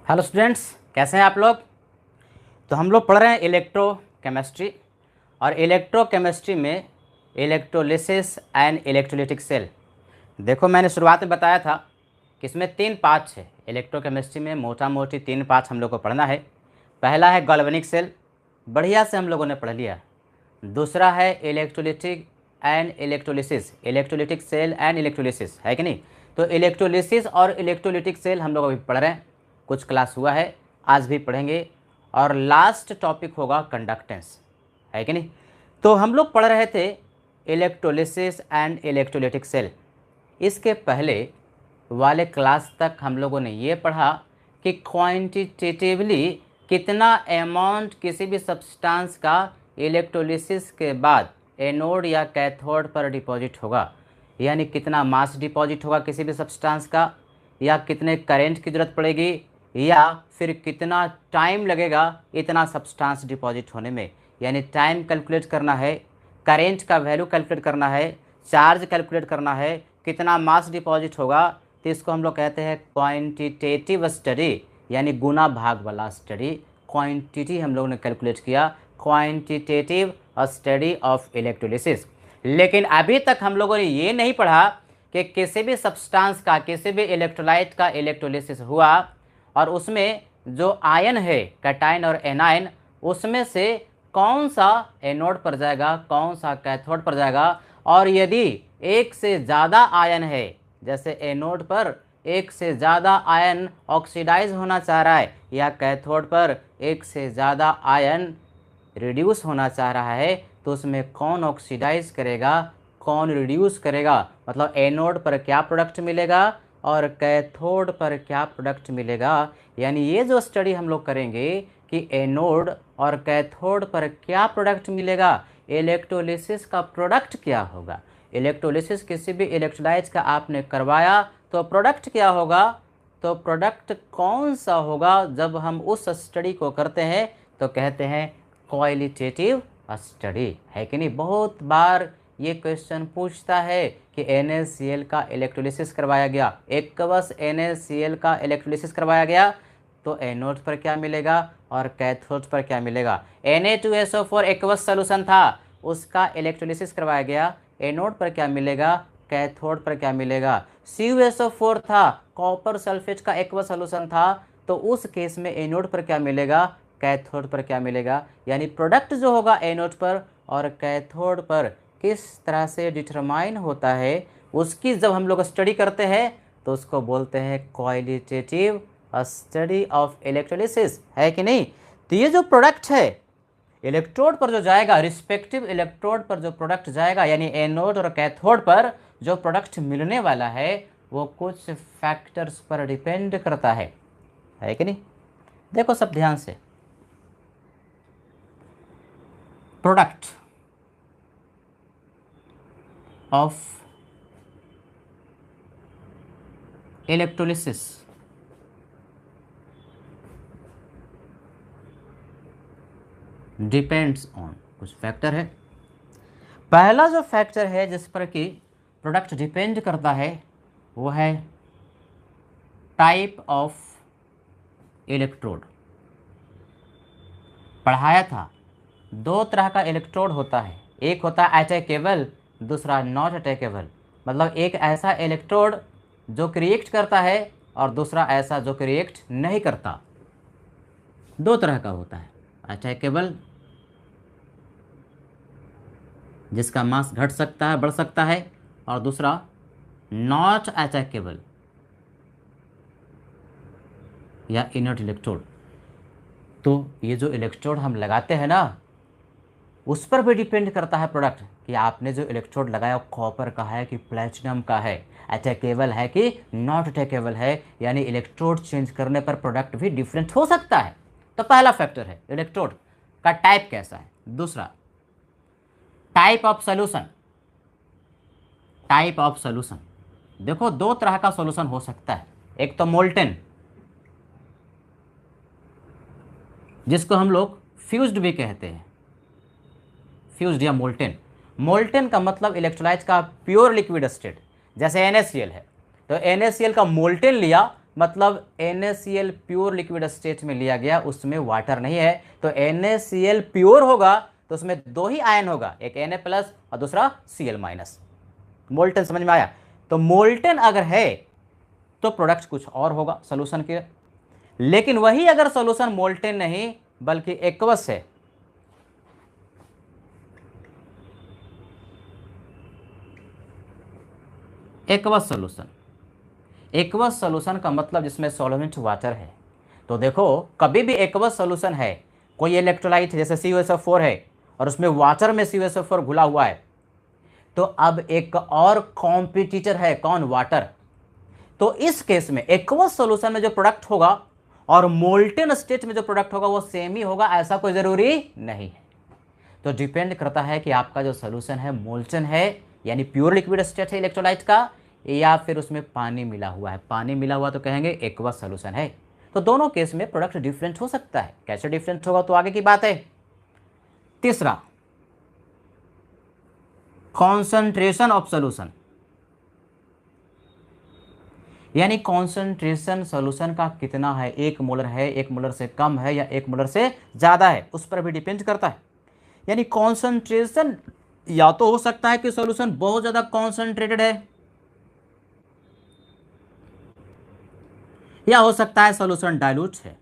Hello students, कैसे हैं आप लोग। तो हम लोग पढ़ रहे हैं इलेक्ट्रोकेमिस्ट्री। और इलेक्ट्रोकेमिस्ट्री में इलेक्ट्रोलिसिस एंड इलेक्ट्रोलिटिक सेल। देखो, मैंने शुरुआत में बताया था कि इसमें तीन पार्ट्स है। इलेक्ट्रोकेमिस्ट्री में मोटा मोटी तीन पार्ट्स हम लोग को पढ़ना है। पहला है गैल्वेनिक सेल, बढ़िया से हम लोगों ने पढ़ लिया। दूसरा है electrolytic and electrolysis, electrolytic cell and electrolysis, है कि नहीं। तो इलेक्ट्रोलिसिस और इलेक्ट्रोलिटिक सेल हम लोग अभी पढ़ रहे हैं, कुछ क्लास हुआ है, आज भी पढ़ेंगे। और लास्ट टॉपिक होगा कंडक्टेंस, है कि नहीं। तो हम लोग पढ़ रहे थे इलेक्ट्रोलिसिस एंड इलेक्ट्रोलिटिक सेल। इसके पहले वाले क्लास तक हम लोगों ने ये पढ़ा कि क्वांटिटेटिवली कितना अमाउंट किसी भी सब्सटेंस का इलेक्ट्रोलिसिस के बाद एनोड या कैथोड पर डिपॉजिट होगा, यानी कितना मास डिपॉजिट होगा किसी भी सब्सटेंस का, या कितने करंट की ज़रूरत पड़ेगी, या फिर कितना टाइम लगेगा इतना सब्सटेंस डिपॉजिट होने में। यानी टाइम कैलकुलेट करना है, करंट का वैल्यू कैलकुलेट करना है, चार्ज कैलकुलेट करना है, कितना मास डिपॉजिट होगा। तो इसको हम लोग कहते हैं क्वांटिटेटिव स्टडी, यानी गुना भाग वाला स्टडी। क्वांटिटी हम लोगों ने कैलकुलेट किया, क्वांटिटेटिव स्टडी ऑफ इलेक्ट्रोलिसिस। लेकिन अभी तक हम लोगों ने ये नहीं पढ़ा कि किसी भी सब्सटेंस का, किसी भी इलेक्ट्रोलाइट का इलेक्ट्रोलिसिस हुआ और उसमें जो आयन है, कैटायन और एनायन, उसमें से कौन सा एनोड पर जाएगा, कौन सा कैथोड पर जाएगा। और यदि एक से ज़्यादा आयन है, जैसे एनोड पर एक से ज़्यादा आयन ऑक्सीडाइज होना चाह रहा है, या कैथोड पर एक से ज़्यादा आयन रिड्यूस होना चाह रहा है, तो उसमें कौन ऑक्सीडाइज करेगा, कौन रिड्यूस करेगा, मतलब एनोड पर क्या प्रोडक्ट मिलेगा और कैथोड पर क्या प्रोडक्ट मिलेगा। यानी ये जो स्टडी हम लोग करेंगे कि एनोड और कैथोड पर क्या प्रोडक्ट मिलेगा, इलेक्ट्रोलिसिस का प्रोडक्ट क्या होगा। इलेक्ट्रोलिसिस किसी भी इलेक्ट्रोलाइट का आपने करवाया तो प्रोडक्ट क्या होगा, तो प्रोडक्ट कौन सा होगा। जब हम उस स्टडी को करते हैं तो कहते हैं क्वालिटेटिव स्टडी, है कि नहीं। बहुत बार ये क्वेश्चन पूछता है कि NaCl का इलेक्ट्रोलिसिस करवाया गया, एक्वस NaCl का इलेक्ट्रोलिसिस करवाया गया, तो एनोड पर क्या मिलेगा और कैथोड पर क्या मिलेगा। Na2SO4 एक्वस सॉल्यूशन था, उसका इलेक्ट्रोलिसिस करवाया गया, एनोड पर क्या मिलेगा, कैथोड पर क्या मिलेगा। CuSO4 था, कॉपर सल्फेट का एक्वस सॉल्यूशन था, तो उस केस में एनोड पर क्या मिलेगा, कैथोड पर क्या मिलेगा। यानी प्रोडक्ट जो होगा एनोड पर और कैथोड पर किस तरह से डिटरमाइन होता है, उसकी जब हम लोग स्टडी करते हैं तो उसको बोलते हैं क्वालिटेटिव स्टडी ऑफ इलेक्ट्रोलिसिस, है कि नहीं। तो ये जो प्रोडक्ट है इलेक्ट्रोड पर जो जाएगा, रिस्पेक्टिव इलेक्ट्रोड पर जो प्रोडक्ट जाएगा, यानी एनोड और कैथोड पर जो प्रोडक्ट मिलने वाला है वो कुछ फैक्टर्स पर डिपेंड करता है कि नहीं। देखो सब ध्यान से, product of electrolysis depends on, कुछ फैक्टर है। पहला जो फैक्टर है जिस पर कि प्रोडक्ट डिपेंड करता है वो है टाइप ऑफ इलेक्ट्रोड। पढ़ाया था दो तरह का इलेक्ट्रोड होता है, एक होता है अटैकेबल, दूसरा नॉट अटैकेबल। मतलब एक ऐसा इलेक्ट्रोड जो कि रिएक्ट करता है और दूसरा ऐसा जो कि रिएक्ट नहीं करता। दो तरह का होता है, अटैकेबल जिसका मास घट सकता है, बढ़ सकता है, और दूसरा नॉट अटैकेबल या इनर्ट इलेक्ट्रोड। तो ये जो इलेक्ट्रोड हम लगाते हैं ना, उस पर भी डिपेंड करता है प्रोडक्ट कि आपने जो इलेक्ट्रोड लगाया कॉपर का है कि प्लेटिनम का है, अटैकेबल है कि नॉट अटैकेबल है। यानी इलेक्ट्रोड चेंज करने पर प्रोडक्ट भी डिफरेंट हो सकता है। तो पहला फैक्टर है इलेक्ट्रोड का टाइप कैसा है। दूसरा type of solution, type of solution. देखो दो तरह का सॉल्यूशन हो सकता है, एक तो मोल्टेन जिसको हम लोग फ्यूज्ड भी कहते हैं, फ्यूज्ड या मोल्टेन। मोल्टेन का मतलब इलेक्ट्रोलाइट का प्योर लिक्विड स्टेट, जैसे NaCl है तो NaCl का मोल्टेन लिया मतलब NaCl प्योर लिक्विड स्टेट में लिया गया, उसमें वाटर नहीं है, तो NaCl प्योर होगा तो उसमें दो ही आयन होगा, एक Na प्लस और दूसरा Cl माइनस। मोल्टन समझ में आया? तो मोल्टन अगर है तो प्रोडक्ट कुछ और होगा सोल्यूशन के, लेकिन वही अगर सोल्यूशन मोल्टन नहीं बल्कि एक्वस है, एक्वस सोल्यूशन, एक्वस सोल्यूशन का मतलब जिसमें सॉल्वेंट वाटर है। तो देखो कभी भी एक्वस सोल्यूशन है, कोई इलेक्ट्रोलाइट जैसे CuSO4 है और उसमें वाटर में CuSO4 घुला हुआ है, तो अब एक और कॉम्पिटिटर है, कौन? वाटर। तो इस केस में एक्वस सॉल्यूशन में जो प्रोडक्ट होगा और मोल्टन स्टेट में जो प्रोडक्ट होगा वो सेम ही होगा, ऐसा कोई जरूरी नहीं है। तो डिपेंड करता है कि आपका जो सॉल्यूशन है मोल्टन है यानी प्योर लिक्विड स्टेट है इलेक्ट्रोलाइट का, या फिर उसमें पानी मिला हुआ है। पानी मिला हुआ तो कहेंगे एक्वस सॉल्यूशन है। तो दोनों केस में प्रोडक्ट डिफरेंट हो सकता है। कैसे डिफरेंट होगा तो आगे की बात है। तीसरा, कॉन्सेंट्रेशन ऑफ सॉल्यूशन, यानी कॉन्सेंट्रेशन सॉल्यूशन का कितना है, 1 मोलर है, 1 मोलर से कम है या 1 मोलर से ज़्यादा है, उस पर भी डिपेंड करता है। यानी कॉन्सेंट्रेशन या तो हो सकता है कि सॉल्यूशन बहुत ज़्यादा कॉन्सेंट्रेटेड है, या हो सकता है सॉल्यूशन डाइल्यूट है।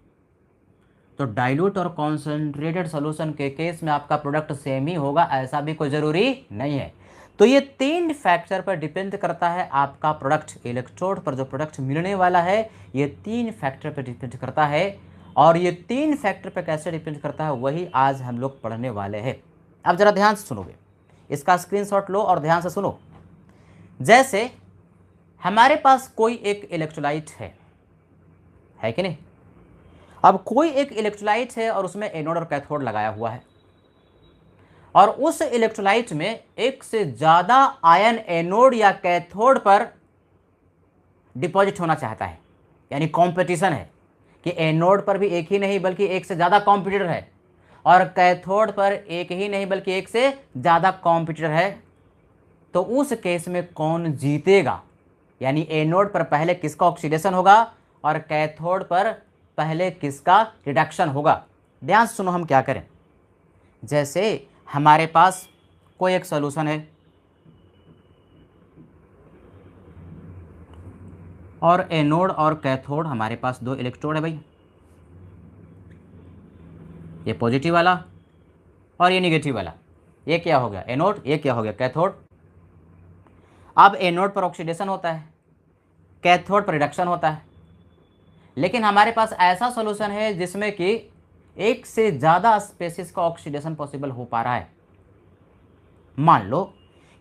तो डाइल्यूट और कॉन्सेंट्रेटेड सॉल्यूशन के केस में आपका प्रोडक्ट सेम ही होगा, ऐसा भी कोई ज़रूरी नहीं है। तो ये 3 फैक्टर पर डिपेंड करता है आपका प्रोडक्ट, इलेक्ट्रोड पर जो प्रोडक्ट मिलने वाला है, ये 3 फैक्टर पर डिपेंड करता है। और ये 3 फैक्टर पर कैसे डिपेंड करता है वही आज हम लोग पढ़ने वाले हैं। अब ज़रा ध्यान से सुनोगे, इसका स्क्रीनशॉट लो और ध्यान से सुनो। जैसे हमारे पास कोई एक इलेक्ट्रोलाइट है कि नहीं? अब कोई एक इलेक्ट्रोलाइट है और उसमें एनोड और कैथोड लगाया हुआ है, और उस इलेक्ट्रोलाइट में एक से ज़्यादा आयन एनोड या कैथोड पर डिपॉजिट होना चाहता है, यानी कंपटीशन है कि एनोड पर भी एक ही नहीं बल्कि एक से ज़्यादा कॉम्पिटिटर है, और कैथोड पर एक ही नहीं बल्कि एक से ज़्यादा कॉम्पिटिटर है। तो उस केस में कौन जीतेगा? यानी एनोड पर पहले किसका ऑक्सीडेशन होगा और कैथोड पर पहले किसका रिडक्शन होगा? ध्यान से सुनो हम क्या करें। जैसे हमारे पास कोई एक सॉल्यूशन है और एनोड और कैथोड हमारे पास 2 इलेक्ट्रोड है भाई, ये पॉजिटिव वाला और ये निगेटिव वाला। ये क्या हो गया? एनोड। ये क्या हो गया? कैथोड। अब एनोड पर ऑक्सीडेशन होता है, कैथोड पर रिडक्शन होता है, लेकिन हमारे पास ऐसा सॉल्यूशन है जिसमें कि एक से ज़्यादा स्पेसिस का ऑक्सीडेशन पॉसिबल हो पा रहा है। मान लो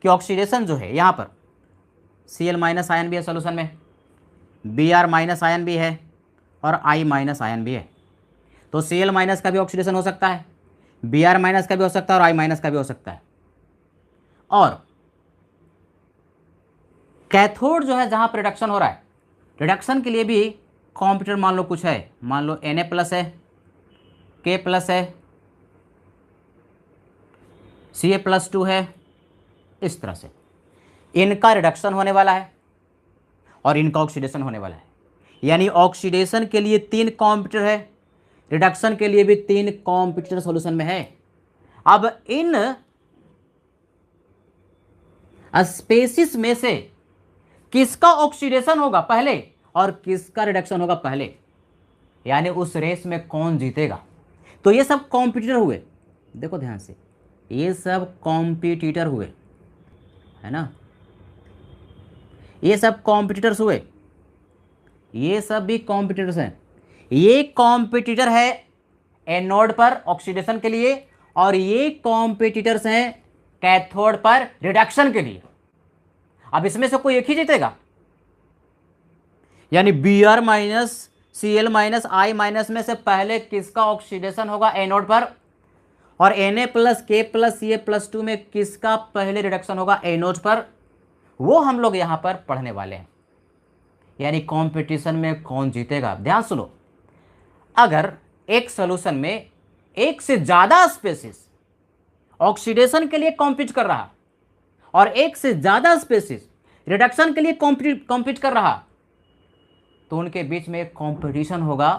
कि ऑक्सीडेशन जो है यहाँ पर Cl माइनस आयन भी है सॉल्यूशन में, Br माइनस आयन भी है और I माइनस आयन भी है। तो Cl माइनस का भी ऑक्सीडेशन हो सकता है, Br माइनस का भी हो सकता है और I माइनस का भी हो सकता है। और कैथोड जो है जहाँ पर रिडक्शन हो रहा है, रिडक्शन के लिए भी कॉम्पिटिटर मान लो कुछ है, मान लो Na प्लस है, K प्लस है, Ca+2 है, इस तरह से इनका रिडक्शन होने वाला है और इनका ऑक्सीडेशन होने वाला है। यानी ऑक्सीडेशन के लिए 3 कॉम्पिटिटर है, रिडक्शन के लिए भी 3 कॉम्पिटिटर सॉल्यूशन में है। अब इन स्पेसिस में से किसका ऑक्सीडेशन होगा पहले और किसका रिडक्शन होगा पहले, यानी उस रेस में कौन जीतेगा। तो ये सब कॉम्पिटिटर हुए, देखो ध्यान से, ये सब कॉम्पिटिटर हुए, है ना, ये सब कॉम्पिटिटर्स हुए, ये सब भी कॉम्पिटिटर्स हैं। ये कॉम्पिटिटर है एनोड पर ऑक्सीडेशन के लिए और ये कॉम्पिटिटर्स हैं कैथोड पर रिडक्शन के लिए। अब इसमें से कोई एक ही जीतेगा, यानी Br minus Cl minus I minus में से पहले किसका ऑक्सीडेशन होगा एनोड पर, और Na plus K plus Ca+2 में किसका पहले रिडक्शन होगा एनोड पर, वो हम लोग यहां पर पढ़ने वाले हैं। यानी कंपटीशन में कौन जीतेगा। ध्यान सुनो, अगर एक सॉल्यूशन में एक से ज्यादा स्पेसिस ऑक्सीडेशन के लिए कॉम्पीट कर रहा और एक से ज्यादा स्पेसिस रिडक्शन के लिए कॉम्पीट कर रहा, तो उनके बीच में एक कंपटीशन होगा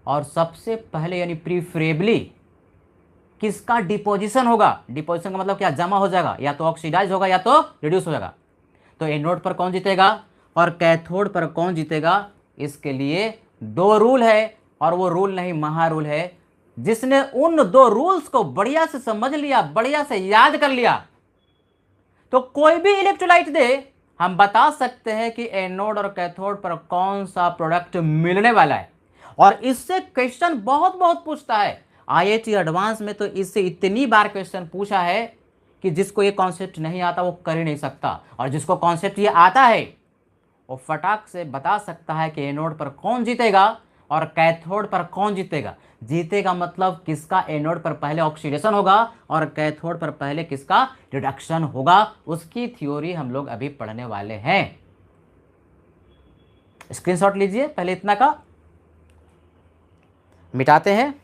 और सबसे पहले यानी प्रीफरेबली किसका डिपोजिशन होगा। डिपोजिशन का मतलब क्या, जमा हो जाएगा, या तो ऑक्सीडाइज होगा या तो रिड्यूस हो जाएगा। तो एनोड पर कौन जीतेगा और कैथोड पर कौन जीतेगा, इसके लिए दो रूल है, और वो रूल नहीं महा रूल है। जिसने उन दो रूल्स को बढ़िया से समझ लिया, बढ़िया से याद कर लिया, तो कोई भी इलेक्ट्रोलाइट दे हम बता सकते हैं कि एनोड और कैथोड पर कौन सा प्रोडक्ट मिलने वाला है। और इससे क्वेश्चन बहुत बहुत पूछता है। आईआईटी एडवांस में तो इससे इतनी बार क्वेश्चन पूछा है कि जिसको ये कॉन्सेप्ट नहीं आता वो कर ही नहीं सकता, और जिसको कॉन्सेप्ट ये आता है वो फटाक से बता सकता है कि एनोड पर कौन जीतेगा और कैथोड पर कौन जीतेगा। जीतेगा मतलब किसका एनोड पर पहले ऑक्सीडेशन होगा और कैथोड पर पहले किसका रिडक्शन होगा। उसकी थ्योरी हम लोग अभी पढ़ने वाले हैं। स्क्रीनशॉट लीजिए, पहले इतना का मिटाते हैं।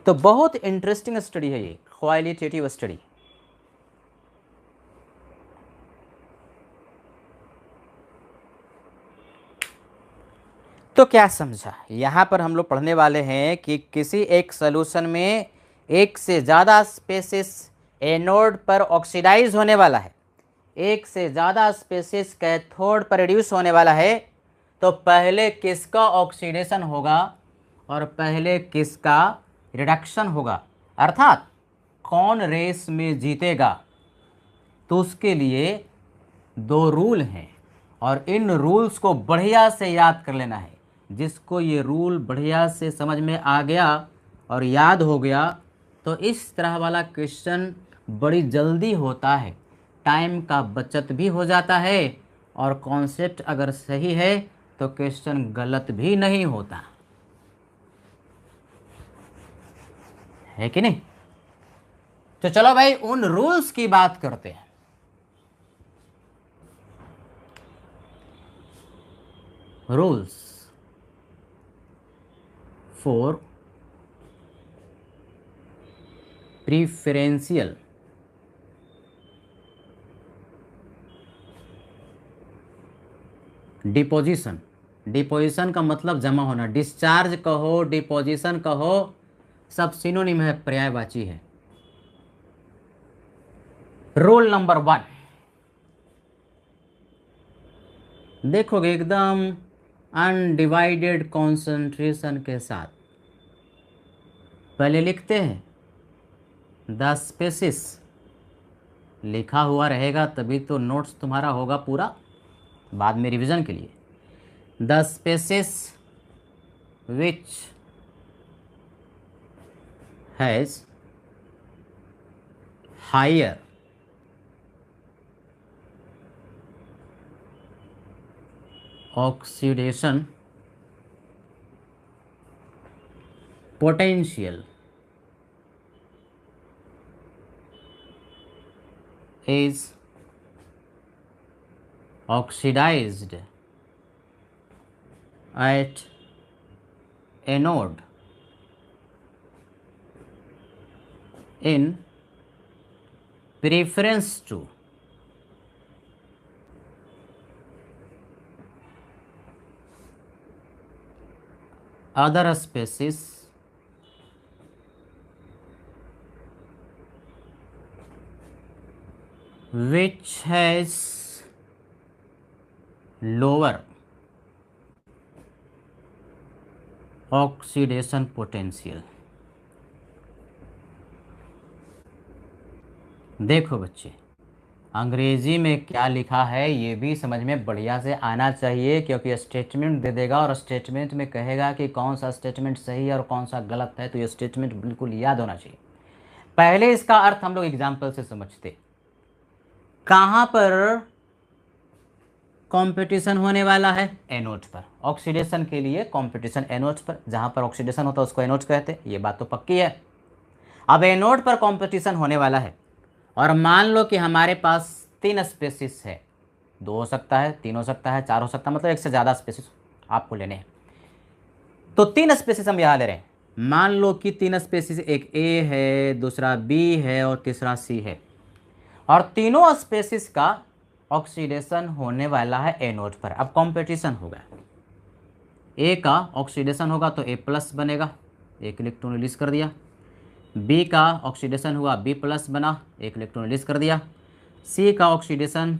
तो बहुत इंटरेस्टिंग स्टडी है ये, क्वालिटेटिव स्टडी। तो क्या समझा, यहाँ पर हम लोग पढ़ने वाले हैं कि किसी एक सॉल्यूशन में एक से ज़्यादा स्पेसिस एनोड पर ऑक्सीडाइज होने वाला है, एक से ज़्यादा स्पेसिस कैथोड पर रिड्यूस होने वाला है। तो पहले किसका ऑक्सीडेशन होगा और पहले किसका रिडक्शन होगा, अर्थात कौन रेस में जीतेगा। तो उसके लिए दो रूल हैं और इन रूल्स को बढ़िया से याद कर लेना है। जिसको ये रूल बढ़िया से समझ में आ गया और याद हो गया तो इस तरह वाला क्वेश्चन बड़ी जल्दी होता है, टाइम का बचत भी हो जाता है, और कॉन्सेप्ट अगर सही है तो क्वेश्चन गलत भी नहीं होता है कि नहीं। तो चलो भाई उन रूल्स की बात करते हैं। Rules for preferential deposition. Deposition का मतलब जमा होना, डिस्चार्ज कहो डिपोजिशन कहो सब सिनोनिम है, पर्यायवाची है। रूल नंबर 1 देखोगे एकदम अनडिवाइडेड कॉन्सेंट्रेशन के साथ पहले लिखते हैं द स्पेसिस, लिखा हुआ रहेगा तभी तो नोट्स तुम्हारा होगा पूरा बाद में रिवीजन के लिए। The species which has higher oxidation potential is oxidized at anode in preference to other species which has lower oxidation potential। देखो बच्चे अंग्रेजी में क्या लिखा है ये भी समझ में बढ़िया से आना चाहिए, क्योंकि स्टेटमेंट दे देगा और स्टेटमेंट में कहेगा कि कौन सा स्टेटमेंट सही है और कौन सा गलत है, तो ये स्टेटमेंट बिल्कुल याद होना चाहिए। पहले इसका अर्थ हम लोग एग्जाम्पल से समझते। कहाँ पर कंपटीशन होने वाला है, एनोड पर। ऑक्सीडेशन के लिए कंपटीशन एनोड पर, जहाँ पर ऑक्सीडेशन होता है उसको एनोड कहते, ये बात तो पक्की है। अब एनोड पर कंपटीशन होने वाला है और मान लो कि हमारे पास 3 स्पेसिस है, 2 हो सकता है, 3 हो सकता है, 4 हो सकता है, मतलब एक से ज़्यादा स्पेसिस आपको लेने हैं। तो 3 स्पेसिस हम यहाँ ले रहे हैं। मान लो कि 3 स्पेसिस, एक ए है, दूसरा बी है और तीसरा सी है, और तीनों स्पेसिस का ऑक्सीडेशन होने वाला है एनोड पर। अब कंपटीशन होगा, ए का ऑक्सीडेशन होगा तो ए प्लस बनेगा, एक इलेक्ट्रॉन रिलीज कर दिया। बी का ऑक्सीडेशन हुआ, बी प्लस बना, एक इलेक्ट्रॉन रिलीज कर दिया। सी का ऑक्सीडेशन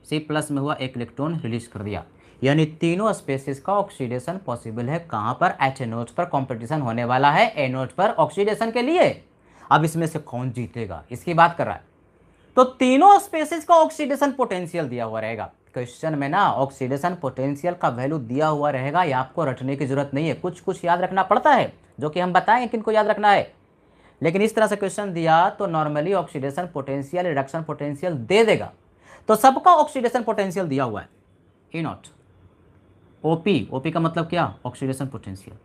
सी प्लस में हुआ, एक इलेक्ट्रॉन रिलीज कर दिया। यानी तीनों स्पेसिस का ऑक्सीडेशन पॉसिबल है। कहाँ पर? एच एनोड पर कंपटीशन होने वाला है एनोड पर ऑक्सीडेशन के लिए। अब इसमें से कौन जीतेगा इसकी बात कर रहा है। तो तीनों स्पेसिस का ऑक्सीडेशन पोटेंशियल दिया हुआ रहेगा। क्वेश्चन में ना ऑक्सीडेशन पोटेंशियल का वैल्यू दिया हुआ रहेगा, ये आपको रटने की जरूरत नहीं है। कुछ कुछ याद रखना पड़ता है जो कि हम बताएंगे किनको याद रखना है, लेकिन इस तरह से क्वेश्चन दिया तो normally oxidation potential, reduction potential दे देगा। तो सबका ऑक्सीडेशन पोटेंशियल दिया हुआ है, ई नॉट ओपी। ओपी का मतलब क्या? Oxidation potential.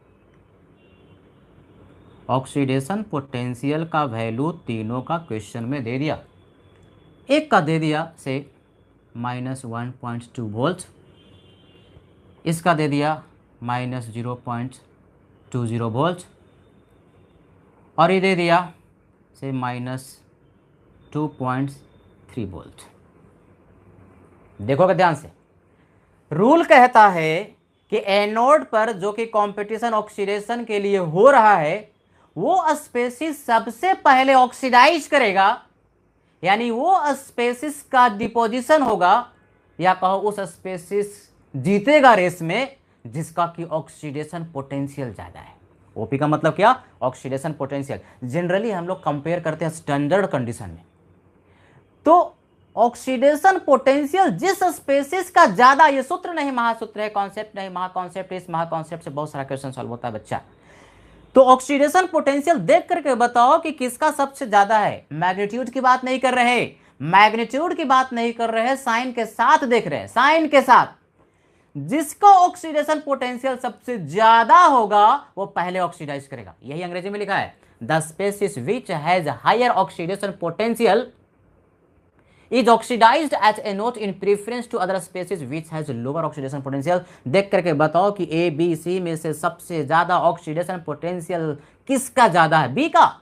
ऑक्सीडेशन पोटेंशियल का वैल्यू तीनों का क्वेश्चन में दे दिया। एक का दे दिया से -1.2 वोल्ट, इसका दे दिया -0.20 वोल्ट, और ये दे दिया से -2.3 वोल्ट। देखोगे ध्यान से, रूल कहता है कि एनोड पर जो कि कंपटीशन ऑक्सीडेशन के लिए हो रहा है वो स्पेसिस सबसे पहले ऑक्सीडाइज करेगा, यानी वो स्पेसिस का डिपोजिशन होगा, या कहो उस स्पेसिस जीतेगा रेस में जिसका कि ऑक्सीडेशन पोटेंशियल ज्यादा है। ओपी का मतलब क्या? Oxidation potential. जनरली हम लोग कंपेयर करते हैं स्टैंडर्ड कंडीशन में, तो ऑक्सीडेशन पोटेंशियल जिस स्पेसिस का ज्यादा, ये सूत्र नहीं महासूत्र है, कॉन्सेप्ट नहीं महाकॉन्सेप्ट, इस महाकॉन्सेप्ट से बहुत सारा क्वेश्चन सॉल्व होता है बच्चा। तो ऑक्सीडेशन पोटेंशियल देख करके बताओ कि किसका सबसे ज्यादा है। मैग्नीट्यूड की बात नहीं कर रहे, मैग्नीट्यूड की बात नहीं कर रहे, साइन के साथ देख रहे हैं, साइन के साथ। जिसका ऑक्सीडेशन पोटेंशियल सबसे ज्यादा होगा वो पहले ऑक्सीडाइज करेगा। यही अंग्रेजी में लिखा है, the species which has higher oxidation potential is oxidized as a note in preference to other species which has lower oxidation potential। देख करके बताओ कि ए बी सी में से सबसे ज्यादा ऑक्सीडेशन पोटेंशियल किसका ज्यादा है? बी का।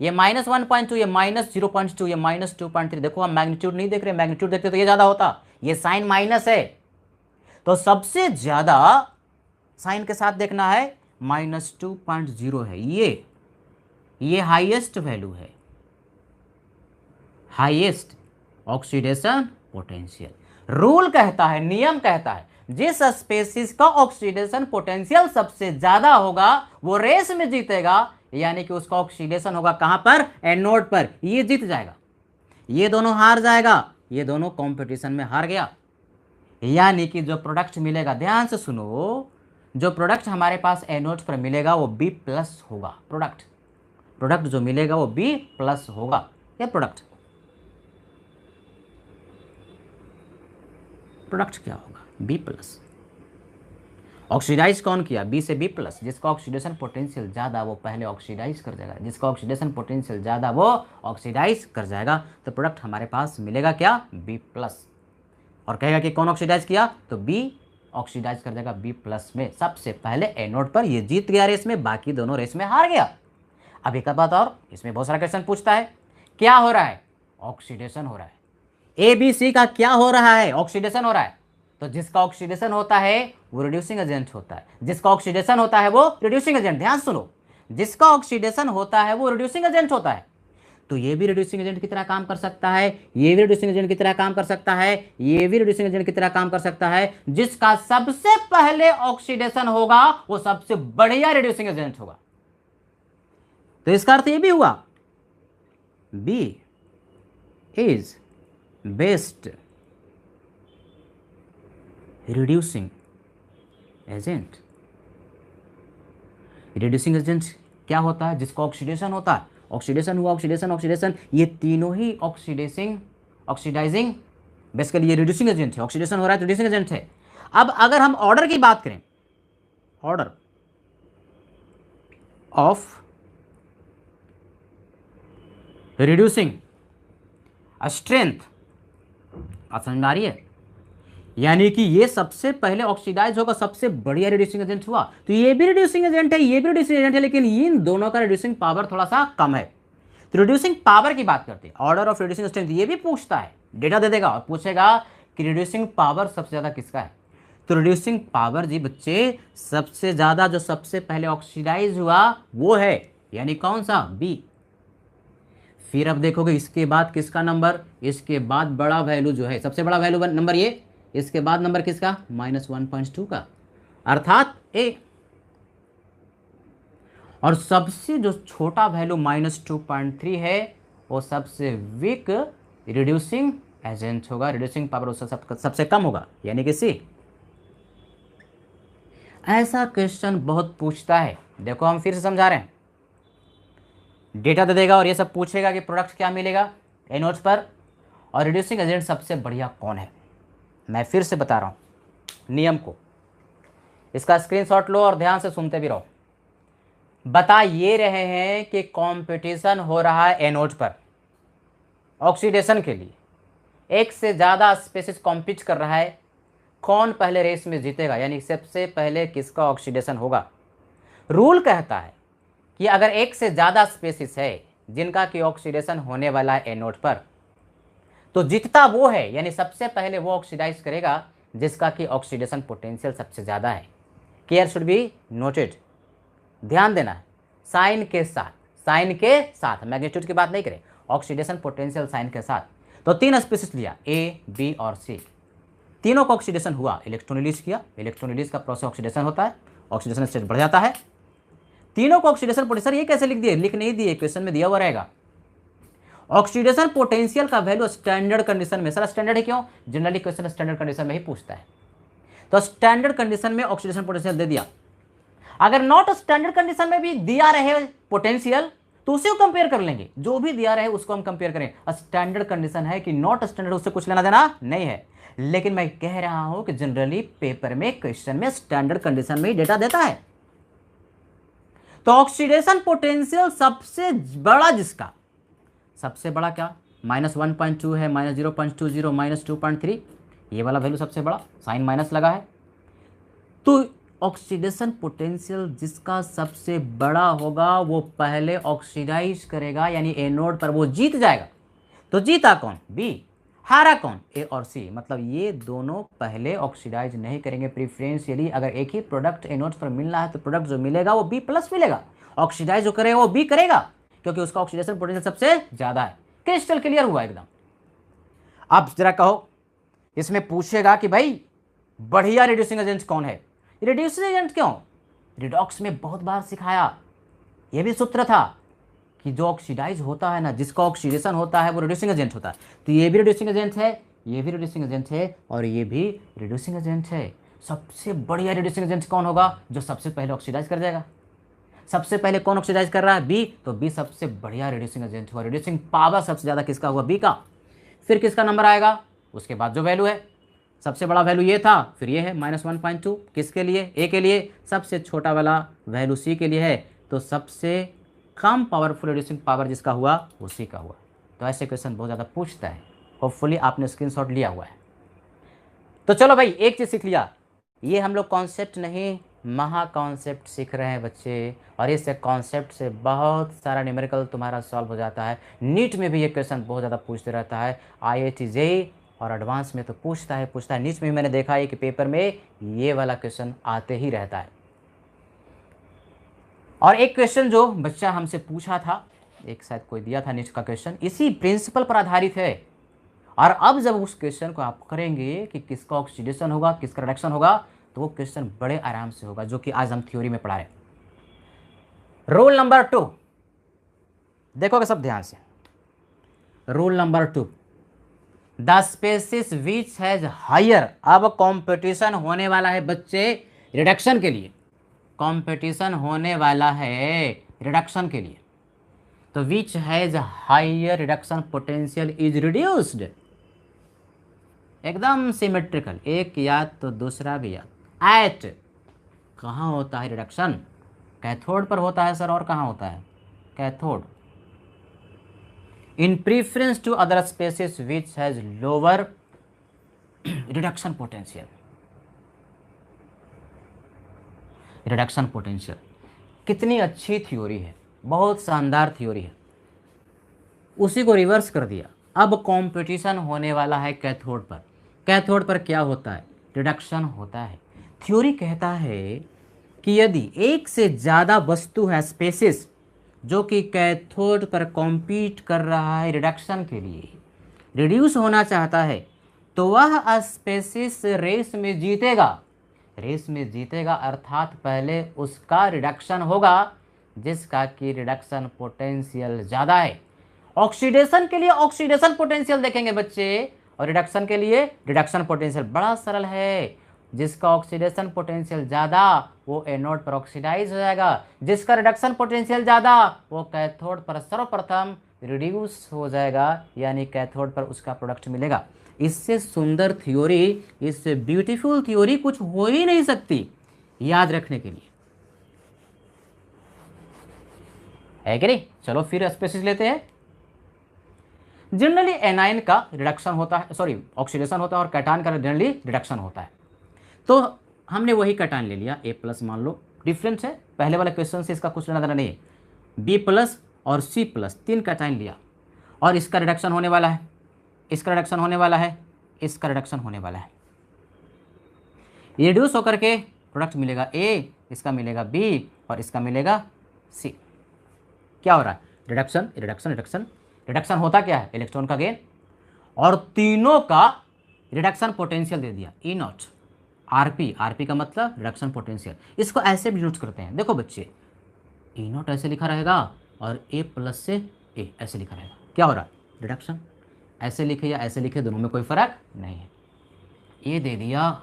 ये -1.2, ये -0.2, ये -2.3। देखो हम मैग्नीट्यूड नहीं देख रहे, मैग्नीट्यूड देखते तो ये ज्यादा होता, ये साइन माइनस है, तो सबसे ज्यादा साइन के साथ देखना है, -2.0 है, ये हाईएस्ट वैल्यू है, हाईएस्ट ऑक्सीडेशन पोटेंशियल। रूल कहता है, नियम कहता है, जिस स्पेसिस का ऑक्सीडेशन पोटेंशियल सबसे ज्यादा होगा वो रेस में जीतेगा, यानी कि उसका ऑक्सीडेशन होगा कहां पर? एनोड पर। ये जीत जाएगा, ये दोनों हार जाएगा, ये दोनों कंपटीशन में हार गया। यानी कि जो प्रोडक्ट मिलेगा, ध्यान से सुनो, जो प्रोडक्ट हमारे पास एनोड पर मिलेगा वो बी प्लस होगा। प्रोडक्ट जो मिलेगा वो बी प्लस होगा। या प्रोडक्ट क्या होगा? B plus. ऑक्सीडाइज कौन किया? बी से बी प्लस। जिसका ऑक्सीडेशन पोटेंशियल ज्यादा वो पहले ऑक्सीडाइज कर जाएगा, जिसका ऑक्सीडेशन पोटेंशियल ज्यादा वो ऑक्सीडाइज कर जाएगा। तो प्रोडक्ट हमारे पास मिलेगा क्या? B plus. और कहेगा कि कौन ऑक्सीडाइज किया? तो बी ऑक्सीडाइज कर जाएगा बी प्लस में सबसे पहले एनोड पर। ये जीत गया रेस में, बाकी दोनों रेस में हार गया। अब एक बात और, इसमें बहुत सारा क्वेश्चन पूछता है, क्या हो रहा है? ऑक्सीडेशन हो रहा है। ए बी सी का क्या हो रहा है? ऑक्सीडेशन हो रहा है। तो जिसका ऑक्सीडेशन होता है वो रिड्यूसिंग एजेंट होता है, जिसका ऑक्सीडेशन होता है वो रिड्यूसिंग एजेंट। ध्यान सुनो, जिसका ऑक्सीडेशन होता है वो रिड्यूसिंग एजेंट होता है। तो ये भी रिड्यूसिंग एजेंट की तरह काम कर सकता है, ये भी रिड्यूसिंग एजेंट की तरह काम कर सकता है, ये भी रिड्यूसिंग एजेंट की तरह काम कर सकता है। जिसका सबसे पहले ऑक्सीडेशन होगा वो सबसे बढ़िया रिड्यूसिंग एजेंट होगा। तो इसका अर्थ ये भी हुआ, B is best reducing agent. Reducing agent क्या होता है? जिसका ऑक्सीडेशन होता है, ऑक्सीडेशन हुआ, ऑक्सीडेशन, ये तीनों ही ऑक्सीडाइजिंग, बेसिकली ये रिड्यूसिंग एजेंट है। ऑक्सीडेशन हो रहा है तो रिड्यूसिंग एजेंट है। अब अगर हम ऑर्डर की बात करें, ऑर्डर ऑफ रिड्यूसिंग स्ट्रेंथ, आप समझ में आ रही है? यानी कि ये सबसे पहले ऑक्सीडाइज होगा, सबसे बढ़िया रिड्यूसिंग एजेंट हुआ। तो ये भी रिड्यूसिंग एजेंट है, ये भी रिड्यूसिंग एजेंट है, लेकिन इन दोनों का रिड्यूसिंग पावर थोड़ा सा कम है। तो रिड्यूसिंग पावर की बात करते हैं, ऑर्डर ऑफ रिड्यूसिंग स्ट्रेंथ ये भी पूछता है, डेटा दे देगा और पूछेगा कि रिड्यूसिंग पावर सबसे ज़्यादा किसका है। तो रिड्यूसिंग पावर जी बच्चे सबसे ज़्यादा जो सबसे पहले ऑक्सीडाइज हुआ वो है, यानी कौन सा, बी। फिर अब देखोगे इसके बाद किसका नंबर, इसके बाद बड़ा वैल्यू जो है, सबसे बड़ा वैल्यू नंबर ये, इसके बाद नंबर किसका, -1.2 का, अर्थात ए। और सबसे जो छोटा वैल्यू -2.3 है वो सबसे वीक रिड्यूसिंग एजेंट होगा, रिड्यूसिंग पावर उसका सबसे कम होगा, यानी कि सी। ऐसा क्वेश्चन बहुत पूछता है। देखो हम फिर से समझा रहे हैं, डेटा दे देगा और ये सब पूछेगा कि प्रोडक्ट क्या मिलेगा एनोड्स पर, और रिड्यूसिंग एजेंट सबसे बढ़िया कौन है। मैं फिर से बता रहा हूँ नियम को, इसका स्क्रीनशॉट लो और ध्यान से सुनते भी रहो। बता ये रहे हैं कि कंपटीशन हो रहा है एनोड पर ऑक्सीडेशन के लिए, एक से ज़्यादा स्पेसिस कॉम्पीट कर रहा है, कौन पहले रेस में जीतेगा, यानी सबसे पहले किसका ऑक्सीडेशन होगा। रूल कहता है कि अगर एक से ज़्यादा स्पेसिस है जिनका कि ऑक्सीडेशन होने वाला है एनोड पर, तो जीतता वो है, यानी सबसे पहले वो ऑक्सीडाइज करेगा जिसका कि ऑक्सीडेशन पोटेंशियल सबसे ज़्यादा है। केयर शुड बी नोटेड, ध्यान देना है, साइन के साथ, साइन के साथ, मैग्नीट्यूड की बात नहीं करें, ऑक्सीडेशन पोटेंशियल साइन के साथ। तो 3 स्पीसीज लिया, ए, बी और सी, तीनों को ऑक्सीडेशन हुआ, इलेक्ट्रॉन रिलीज किया, इलेक्ट्रॉन रिलीज का प्रोसेस ऑक्सीडेशन होता है, ऑक्सीडेशन स्टेज बढ़ जाता है, तीनों को ऑक्सीडेशन पोटेंशियल। ये कैसे लिख दिए, लिख नहीं दिए, क्वेश्चन में दिया हुआ रहेगा। ऑक्सीडेशन पोटेंशियल का वैल्यू स्टैंडर्ड कंडीशन में, सर स्टैंडर्ड है क्यों, जनरली क्वेश्चन स्टैंडर्ड कंडीशन में ही पूछता है, तो स्टैंडर्ड कंडीशन में ऑक्सीडेशन पोटेंशियल दे दिया। अगर नॉट स्टैंडर्ड कंडीशन में भी दिया रहे पोटेंशियल तो उसे कंपेयर कर लेंगे, जो भी दिया रहे उसको हम कंपेयर करें। स्टैंडर्ड कंडीशन है कि नॉट स्टैंडर्ड, उससे कुछ लेना देना नहीं है, लेकिन मैं कह रहा हूं कि जनरली पेपर में क्वेश्चन में स्टैंडर्ड कंडीशन में ही डेटा देता है। तो ऑक्सीडेशन पोटेंशियल सबसे बड़ा जिसका, सबसे बड़ा क्या, -1.2 है, -0.20, -2.3, ये वाला वैल्यू सबसे बड़ा, साइन माइनस लगा है। तो ऑक्सीडेशन पोटेंशियल जिसका सबसे बड़ा होगा वो पहले ऑक्सीडाइज करेगा, यानी एनोड पर वो जीत जाएगा। तो जीता कौन, बी, हारा कौन, ए और सी। मतलब ये दोनों पहले ऑक्सीडाइज नहीं करेंगे प्रिफरेंशियली। अगर एक ही प्रोडक्ट एनोड पर मिलना है तो प्रोडक्ट जो मिलेगा वो बी प्लस मिलेगा, ऑक्सीडाइज जो करेगा वो बी करेगा, क्योंकि उसका ऑक्सीडेशन पोटेंशियल सबसे ज्यादा है। क्रिस्टल क्लियर हुआ एकदम। अब जरा कहो, इसमें पूछेगा कि भाई बढ़िया रिड्यूसिंग एजेंट कौन है। रिड्यूसिंग एजेंट क्यों, रिडॉक्स में बहुत बार सिखाया, यह भी सूत्र था कि जो ऑक्सीडाइज होता है ना, जिसका ऑक्सीडेशन होता है वो रिड्यूसिंग एजेंट होता है। तो ये भी रिड्यूसिंग एजेंट है, ये भी रिड्यूसिंग एजेंट है, और ये भी रिड्यूसिंग एजेंट है। सबसे बढ़िया रिड्यूसिंग एजेंट कौन होगा, जो सबसे पहले ऑक्सीडाइज कर जाएगा। सबसे पहले कौन ऑक्सीडाइज कर रहा है, बी, तो बी सबसे बढ़िया रिड्यूसिंग एजेंट हुआ। रिड्यूसिंग पावर सबसे ज्यादा किसका हुआ, बी का। फिर किसका नंबर आएगा, उसके बाद जो वैल्यू है, सबसे बड़ा वैल्यू ये था, फिर ये है -1.2, किसके लिए, ए के लिए। सबसे छोटा वाला वैल्यू सी के लिए है, तो सबसे कम पावरफुल रिड्यूसिंग पावर जिसका हुआ वो सी का हुआ। तो ऐसे क्वेश्चन बहुत ज़्यादा पूछता है। होपफुली आपने स्क्रीनशॉट लिया हुआ है। तो चलो भाई, एक चीज़ सीख लिया, ये हम लोग कॉन्सेप्ट नहीं महा कॉन्सेप्ट सीख रहे हैं बच्चे, और इस कॉन्सेप्ट से बहुत सारा न्यूमेरिकल तुम्हारा सॉल्व हो जाता है। नीट में भी ये क्वेश्चन बहुत ज़्यादा पूछते रहता है, IIT JEE और एडवांस में तो पूछता है। नीट में भी मैंने देखा है कि पेपर में ये वाला क्वेश्चन आते ही रहता है। और एक क्वेश्चन जो बच्चा हमसे पूछा था, एक शायद कोई दिया था नीट का क्वेश्चन, इसी प्रिंसिपल पर आधारित है। और अब जब उस क्वेश्चन को आप करेंगे कि किसका ऑक्सीडेशन होगा, किसका रिडक्शन होगा, तो वो क्वेश्चन बड़े आराम से होगा, जो कि आज हम थ्योरी में पढ़ा रहे हैं। रूल नंबर 2 देखोगे सब ध्यान से। Rule number 2, the species which has higher. अब कंपटीशन होने वाला है बच्चे रिडक्शन के लिए, कंपटीशन होने वाला है रिडक्शन के लिए। तो which has higher reduction potential is reduced, एकदम सिमेट्रिकल, एक याद तो दूसरा भी याद। एट, कहाँ होता है रिडक्शन, कैथोड पर होता है सर, और कहाँ होता है, cathode. In preference to other species which has lower reduction potential. Reduction potential कितनी अच्छी थ्योरी है, बहुत शानदार थ्योरी है। उसी को रिवर्स कर दिया। अब कंपटीशन होने वाला है कैथोड पर। कैथोड पर क्या होता है? रिडक्शन होता है। थ्योरी कहता है कि यदि एक से ज़्यादा वस्तु है, स्पेसिस, जो कि कैथोड पर कॉम्पीट कर रहा है रिडक्शन के लिए, रिड्यूस होना चाहता है, तो वह स्पेसिस रेस में जीतेगा। रेस में जीतेगा अर्थात पहले उसका रिडक्शन होगा, जिसका कि रिडक्शन पोटेंशियल ज़्यादा है। ऑक्सीडेशन के लिए ऑक्सीडेशन पोटेंशियल देखेंगे बच्चे, और रिडक्शन के लिए रिडक्शन पोटेंशियल। बड़ा सरल है। जिसका ऑक्सीडेशन पोटेंशियल ज़्यादा वो एनोड पर ऑक्सीडाइज हो जाएगा, जिसका रिडक्शन पोटेंशियल ज़्यादा वो कैथोड पर सर्वप्रथम रिड्यूस हो जाएगा, यानी कैथोड पर उसका प्रोडक्ट मिलेगा। इससे सुंदर थ्योरी, इससे ब्यूटीफुल थ्योरी कुछ हो ही नहीं सकती, याद रखने के लिए, है कि नहीं? चलो फिर स्पेसिस लेते हैं। जनरली एनायन का रिडक्शन होता है, सॉरी ऑक्सीडेशन होता है, और कैटायन का जनरली रिडक्शन होता है। तो हमने वही कैटायन ले लिया, ए प्लस मान लो। डिफरेंस है, पहले वाले क्वेश्चन से इसका कुछ लेना देना नहीं है। बी प्लस और सी प्लस, तीन कैटायन लिया, और इसका रिडक्शन होने वाला है, इसका रिडक्शन होने वाला है, इसका रिडक्शन होने वाला है। रिड्यूस होकर के प्रोडक्ट मिलेगा ए, इसका मिलेगा बी, और इसका मिलेगा सी। क्या हो रहा है? Reduction reduction reduction. रिडक्शन होता क्या है? इलेक्ट्रॉन का गेन, और तीनों का रिडक्शन पोटेंशियल दे दिया, ई नॉट। आरपी, आरपी का मतलब रिडक्शन पोटेंशियल। इसको ऐसे भी यूज करते हैं, देखो बच्चे, ई नॉट ऐसे लिखा रहेगा, और ए प्लस से ए ऐसे लिखा रहेगा। क्या हो रहा है? रिडक्शन। ऐसे लिखे या ऐसे लिखे, दोनों में कोई फर्क नहीं है। ए दे दिया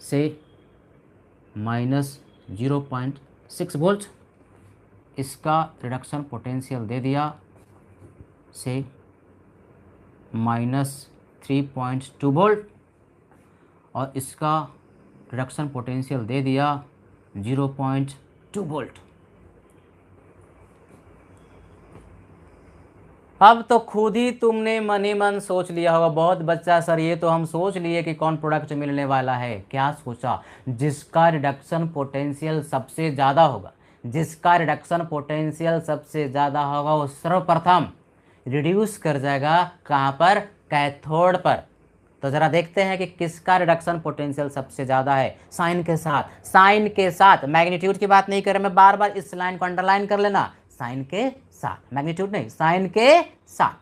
से -0.6 वोल्ट, इसका रिडक्शन पोटेंशियल दे दिया से -3.2 वोल्ट, और इसका रिडक्शन पोटेंशियल दे दिया 0.2 वोल्ट। अब तो खुद ही तुमने मन ही मन सोच लिया होगा, बहुत बच्चा सर ये तो हम सोच लिए कि कौन प्रोडक्ट मिलने वाला है। क्या सोचा? जिसका रिडक्शन पोटेंशियल सबसे ज़्यादा होगा, जिसका रिडक्शन पोटेंशियल सबसे ज़्यादा होगा, वो सर्वप्रथम रिड्यूस कर जाएगा। कहाँ पर? कैथोड पर। तो ज़रा देखते हैं कि किसका रिडक्शन पोटेंशियल सबसे ज़्यादा है। साइन के साथ, साइन के साथ, मैग्नीट्यूड की बात नहीं कर रहे मैं, बार बार इस लाइन को अंडरलाइन कर लेना। साइन के साथ, मैग्नीट्यूड नहीं, साइन के साथ।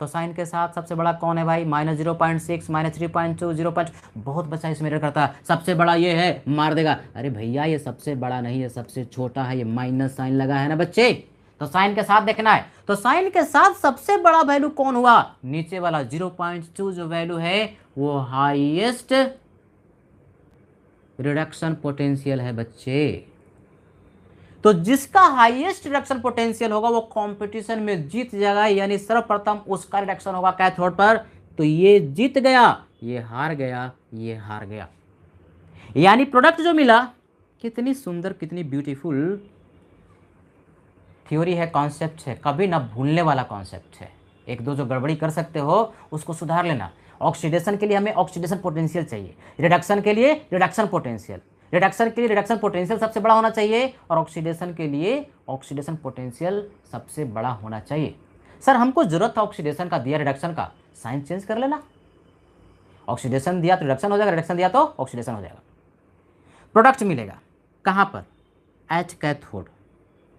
तो साइन के साथ सबसे बड़ा कौन है भाई? -0.6, -3.2, 0. बहुत बच्चा इसमें एरर करता है, सबसे बड़ा ये है, मार देगा। अरे भैया ये सबसे बड़ा नहीं है, सबसे छोटा है, ये माइनस साइन लगा है ना बच्चे, तो साइन के साथ देखना है। तो साइन के साथ सबसे बड़ा वैल्यू कौन हुआ? नीचे वाला 0.2 जो वैल्यू है वो हाईएस्ट रिडक्शन पोटेंशियल है बच्चे। तो जिसका हाईएस्ट रिडक्शन पोटेंशियल होगा वो कंपटीशन में जीत जाएगा, यानी सर्वप्रथम उसका रिडक्शन होगा कैथोड पर। तो ये जीत गया, ये हार गया, ये हार गया। यानी प्रोडक्ट जो मिला, कितनी सुंदर, कितनी ब्यूटीफुल थ्योरी है, कॉन्सेप्ट है, कभी ना भूलने वाला कॉन्सेप्ट है। एक दो जो गड़बड़ी कर सकते हो उसको सुधार लेना। ऑक्सीडेशन के लिए हमें ऑक्सीडेशन पोटेंशियल चाहिए, रिडक्शन के लिए रिडक्शन पोटेंशियल, रिडक्शन के लिए रिडक्शन पोटेंशियल सबसे बड़ा होना चाहिए, और ऑक्सीडेशन के लिए ऑक्सीडेशन पोटेंशियल सबसे बड़ा होना चाहिए। सर हमको जरूरत था ऑक्सीडेशन का, दिया रिडक्शन का, साइन चेंज कर लेना। ऑक्सीडेशन दिया तो रिडक्शन हो जाएगा, रिडक्शन दिया तो ऑक्सीडेशन हो जाएगा। प्रोडक्ट मिलेगा कहाँ पर? At cathode.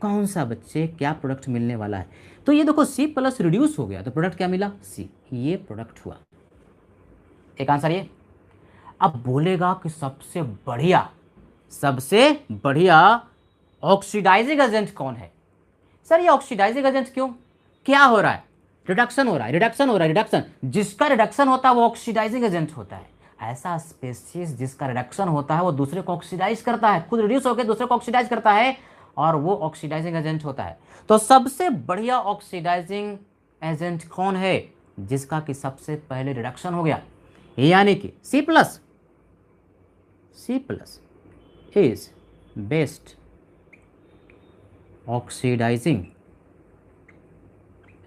कौन सा बच्चे, क्या प्रोडक्ट मिलने वाला है? तो ये देखो सी प्लस रिड्यूस हो गया, तो प्रोडक्ट क्या मिला? सी। ये प्रोडक्ट हुआ, एक आंसर ये। अब बोलेगा कि सबसे बढ़िया, सबसे बढ़िया ऑक्सीडाइजिंग एजेंट कौन है? सर ये ऑक्सीडाइजिंग एजेंट क्यों? क्या हो रहा है? रिडक्शन हो रहा है, रिडक्शन हो रहा है, रिडक्शन। जिसका रिडक्शन होता है वो ऑक्सीडाइजिंग एजेंट होता है। ऐसा स्पेसीज जिसका रिडक्शन होता है वो दूसरे को ऑक्सीडाइज करता है, खुद रिड्यूस होकर दूसरे को ऑक्सीडाइज करता है, और वो ऑक्सीडाइजिंग एजेंट होता है। तो सबसे बढ़िया ऑक्सीडाइजिंग एजेंट कौन है? जिसका कि सबसे पहले रिडक्शन हो गया, यानी कि C plus is best oxidizing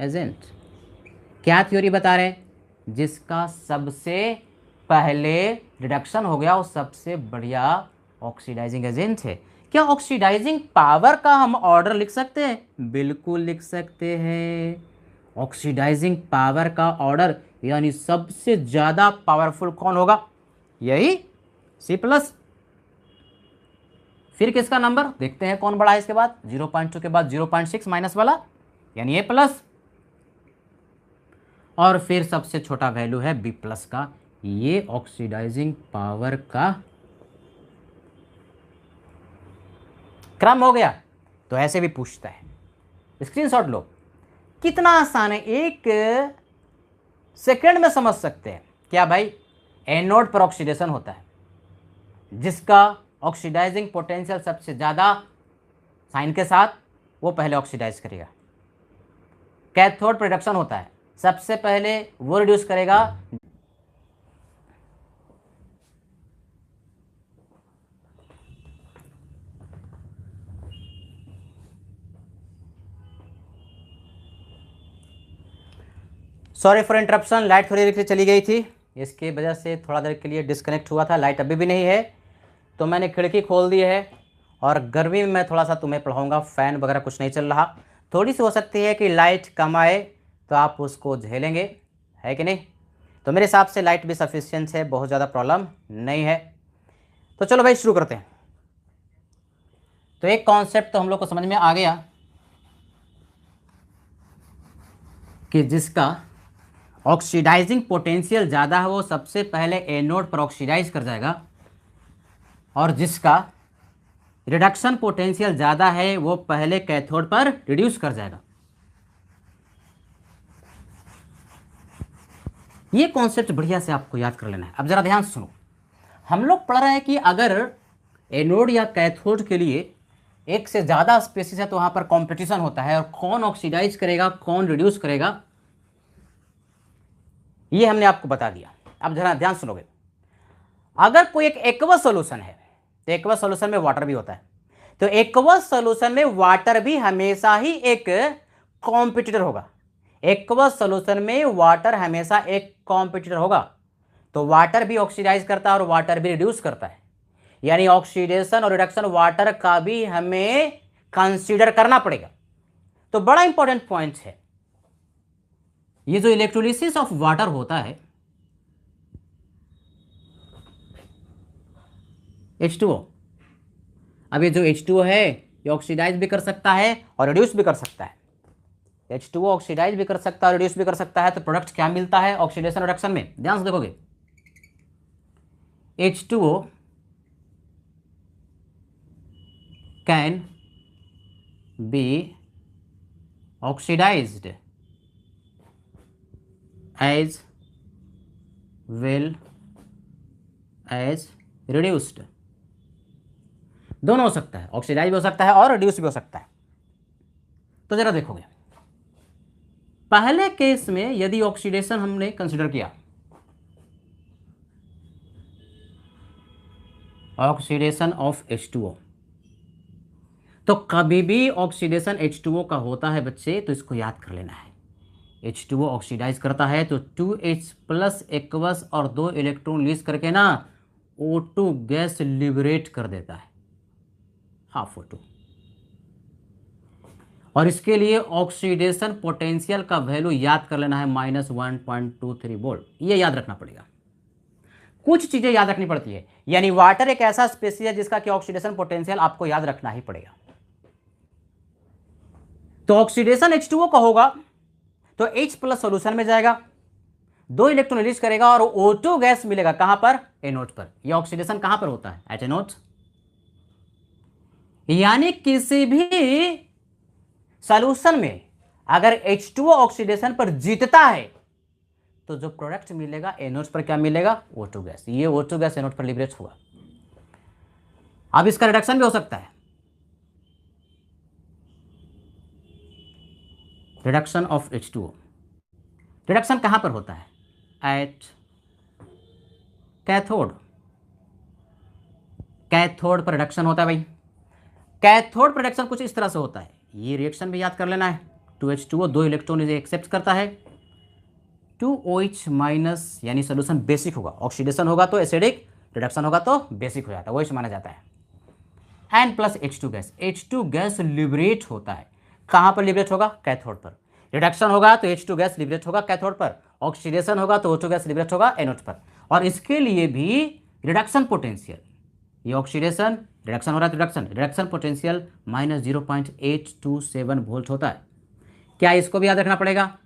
agent. क्या थ्योरी बता रहे हैं? जिसका सबसे पहले रिडक्शन हो गया वो सबसे बढ़िया ऑक्सीडाइजिंग एजेंट है। क्या ऑक्सीडाइजिंग पावर का हम ऑर्डर लिख सकते हैं? बिल्कुल लिख सकते हैं। ऑक्सीडाइजिंग पावर का ऑर्डर यानी सबसे ज़्यादा पावरफुल कौन होगा? यही C+। फिर किसका नंबर देखते हैं कौन बड़ा है इसके बाद, 0.2 के बाद 0.6 माइनस वाला यानी A+। और फिर सबसे छोटा वैल्यू है B+ का, ये ऑक्सीडाइजिंग पावर का क्रम हो गया। तो ऐसे भी पूछता है, स्क्रीनशॉट लो, कितना आसान है, 1 सेकंड में समझ सकते हैं। क्या भाई, एनोड पर ऑक्सीडेशन होता है, जिसका ऑक्सीडाइजिंग पोटेंशियल सबसे ज़्यादा साइन के साथ, वो पहले ऑक्सीडाइज करेगा। कैथोड पर रिडक्शन होता है, सबसे पहले वो रिड्यूस करेगा। सॉरी फॉर इंटरप्शन, लाइट थोड़ी देर के लिए चली गई थी, इसकी वजह से थोड़ा देर के लिए डिस्कनेक्ट हुआ था। लाइट अभी भी नहीं है, तो मैंने खिड़की खोल दी है और गर्मी में मैं थोड़ा सा तुम्हें पढ़ाऊँगा, फ़ैन वगैरह कुछ नहीं चल रहा। थोड़ी सी हो सकती है कि लाइट कम आए, तो आप उसको झेलेंगे, है कि नहीं? तो मेरे हिसाब से लाइट भी सफिशिएंट है, बहुत ज़्यादा प्रॉब्लम नहीं है। तो चलो भाई शुरू करते हैं। तो एक कॉन्सेप्ट तो हम लोग को समझ में आ गया कि जिसका ऑक्सीडाइजिंग पोटेंशियल ज़्यादा है वो सबसे पहले एनोड पर ऑक्सीडाइज कर जाएगा, और जिसका रिडक्शन पोटेंशियल ज़्यादा है वो पहले कैथोड पर रिड्यूस कर जाएगा। ये कॉन्सेप्ट बढ़िया से आपको याद कर लेना है। अब ज़रा ध्यान से सुनो, हम लोग पढ़ रहे हैं कि अगर एनोड या कैथोड के लिए एक से ज़्यादा स्पेसिस है तो वहाँ पर कॉम्पिटिशन होता है, और कौन ऑक्सीडाइज करेगा कौन रिड्यूस करेगा ये हमने आपको बता दिया। अब जरा ध्यान सुनोगे, अगर कोई एक एक्वस सॉल्यूशन है तो एक्वस सॉल्यूशन में वाटर भी होता है, तो एक्वस सॉल्यूशन में वाटर भी हमेशा ही एक कॉम्पिटिटर होगा। एक्वस सॉल्यूशन में वाटर हमेशा एक कॉम्पिटिटर होगा, तो वाटर भी ऑक्सीडाइज करता है और वाटर भी रिड्यूस करता है, यानी ऑक्सीडेशन और रिडक्शन वाटर का भी हमें कंसीडर करना पड़ेगा। तो बड़ा इंपॉर्टेंट पॉइंट है, ये जो इलेक्ट्रोलिसिस ऑफ वाटर होता है H2O, अब ये जो H2O है ये ऑक्सीडाइज भी कर सकता है और रिड्यूस भी कर सकता है। H2O ऑक्सीडाइज भी कर सकता है और रिड्यूस भी कर सकता है, तो प्रोडक्ट क्या मिलता है ऑक्सीडेशन रिडक्शन में? ध्यान से देखोगे, H2O can be oxidized as well as reduced. दोनों हो सकता है, ऑक्सीडाइज भी हो सकता है और रिड्यूस भी हो सकता है। तो जरा देखोगे, पहले केस में यदि ऑक्सीडेशन हमने कंसीडर किया, ऑक्सीडेशन ऑफ H2O, तो कभी भी ऑक्सीडेशन H2O का होता है बच्चे, तो इसको याद कर लेना है। H2O ऑक्सीडाइज करता है तो 2H+ एक्वस और 2 इलेक्ट्रॉन रिलीज करके ना O2 गैस लिबरेट कर देता है, हाफ O2। और इसके लिए ऑक्सीडेशन पोटेंशियल का वैल्यू याद कर लेना है -1.23 वोल्ट, ये याद रखना पड़ेगा। कुछ चीजें याद रखनी पड़ती है, यानी वाटर एक ऐसा स्पेसीज है जिसका कि ऑक्सीडेशन पोटेंशियल आपको याद रखना ही पड़ेगा। तो ऑक्सीडेशन H2O का होगा तो H+ सॉल्यूशन में जाएगा, 2 इलेक्ट्रॉन रिलीज करेगा और O2 गैस मिलेगा कहां पर? एनोड पर। यह ऑक्सीडेशन कहां पर होता है? At anode. यानी किसी भी सॉल्यूशन में अगर H2O ऑक्सीडेशन पर जीतता है तो जो प्रोडक्ट मिलेगा एनोड पर क्या मिलेगा? O2 gas. ये O2 गैस एनोड पर लिबरेट होगा। अब इसका रिडक्शन भी हो सकता है, रिडक्शन ऑफ H2O। रिडक्शन कहां पर होता है? At cathode. कैथोड पर रिडक्शन होता है भाई। कैथोड पर रिडक्शन कुछ इस तरह से होता है, ये रिएक्शन भी याद कर लेना है। 2H2O 2 इलेक्ट्रॉन एक्सेप्ट करता है, 2OH- यानी सोल्यूशन बेसिक होगा। ऑक्सीडेशन होगा तो एसिडिक, रिडक्शन होगा तो बेसिक हो जाता है, वही माना जाता है। N+ H2 gas. H2 gas liberate होता है, कहां पर लिबरेट होगा? कैथोड पर। रिडक्शन होगा तो H2 गैस लिबरेट होगा कैथोड पर, ऑक्सीडेशन होगा तो O2 गैस लिबरेट होगा एनोड पर। और इसके लिए भी रिडक्शन पोटेंशियल, ये ऑक्सीडेशन, रिडक्शन हो रहा है, रिडक्शन पोटेंशियल -0.827 वोल्ट होता है। क्या इसको भी याद रखना पड़ेगा?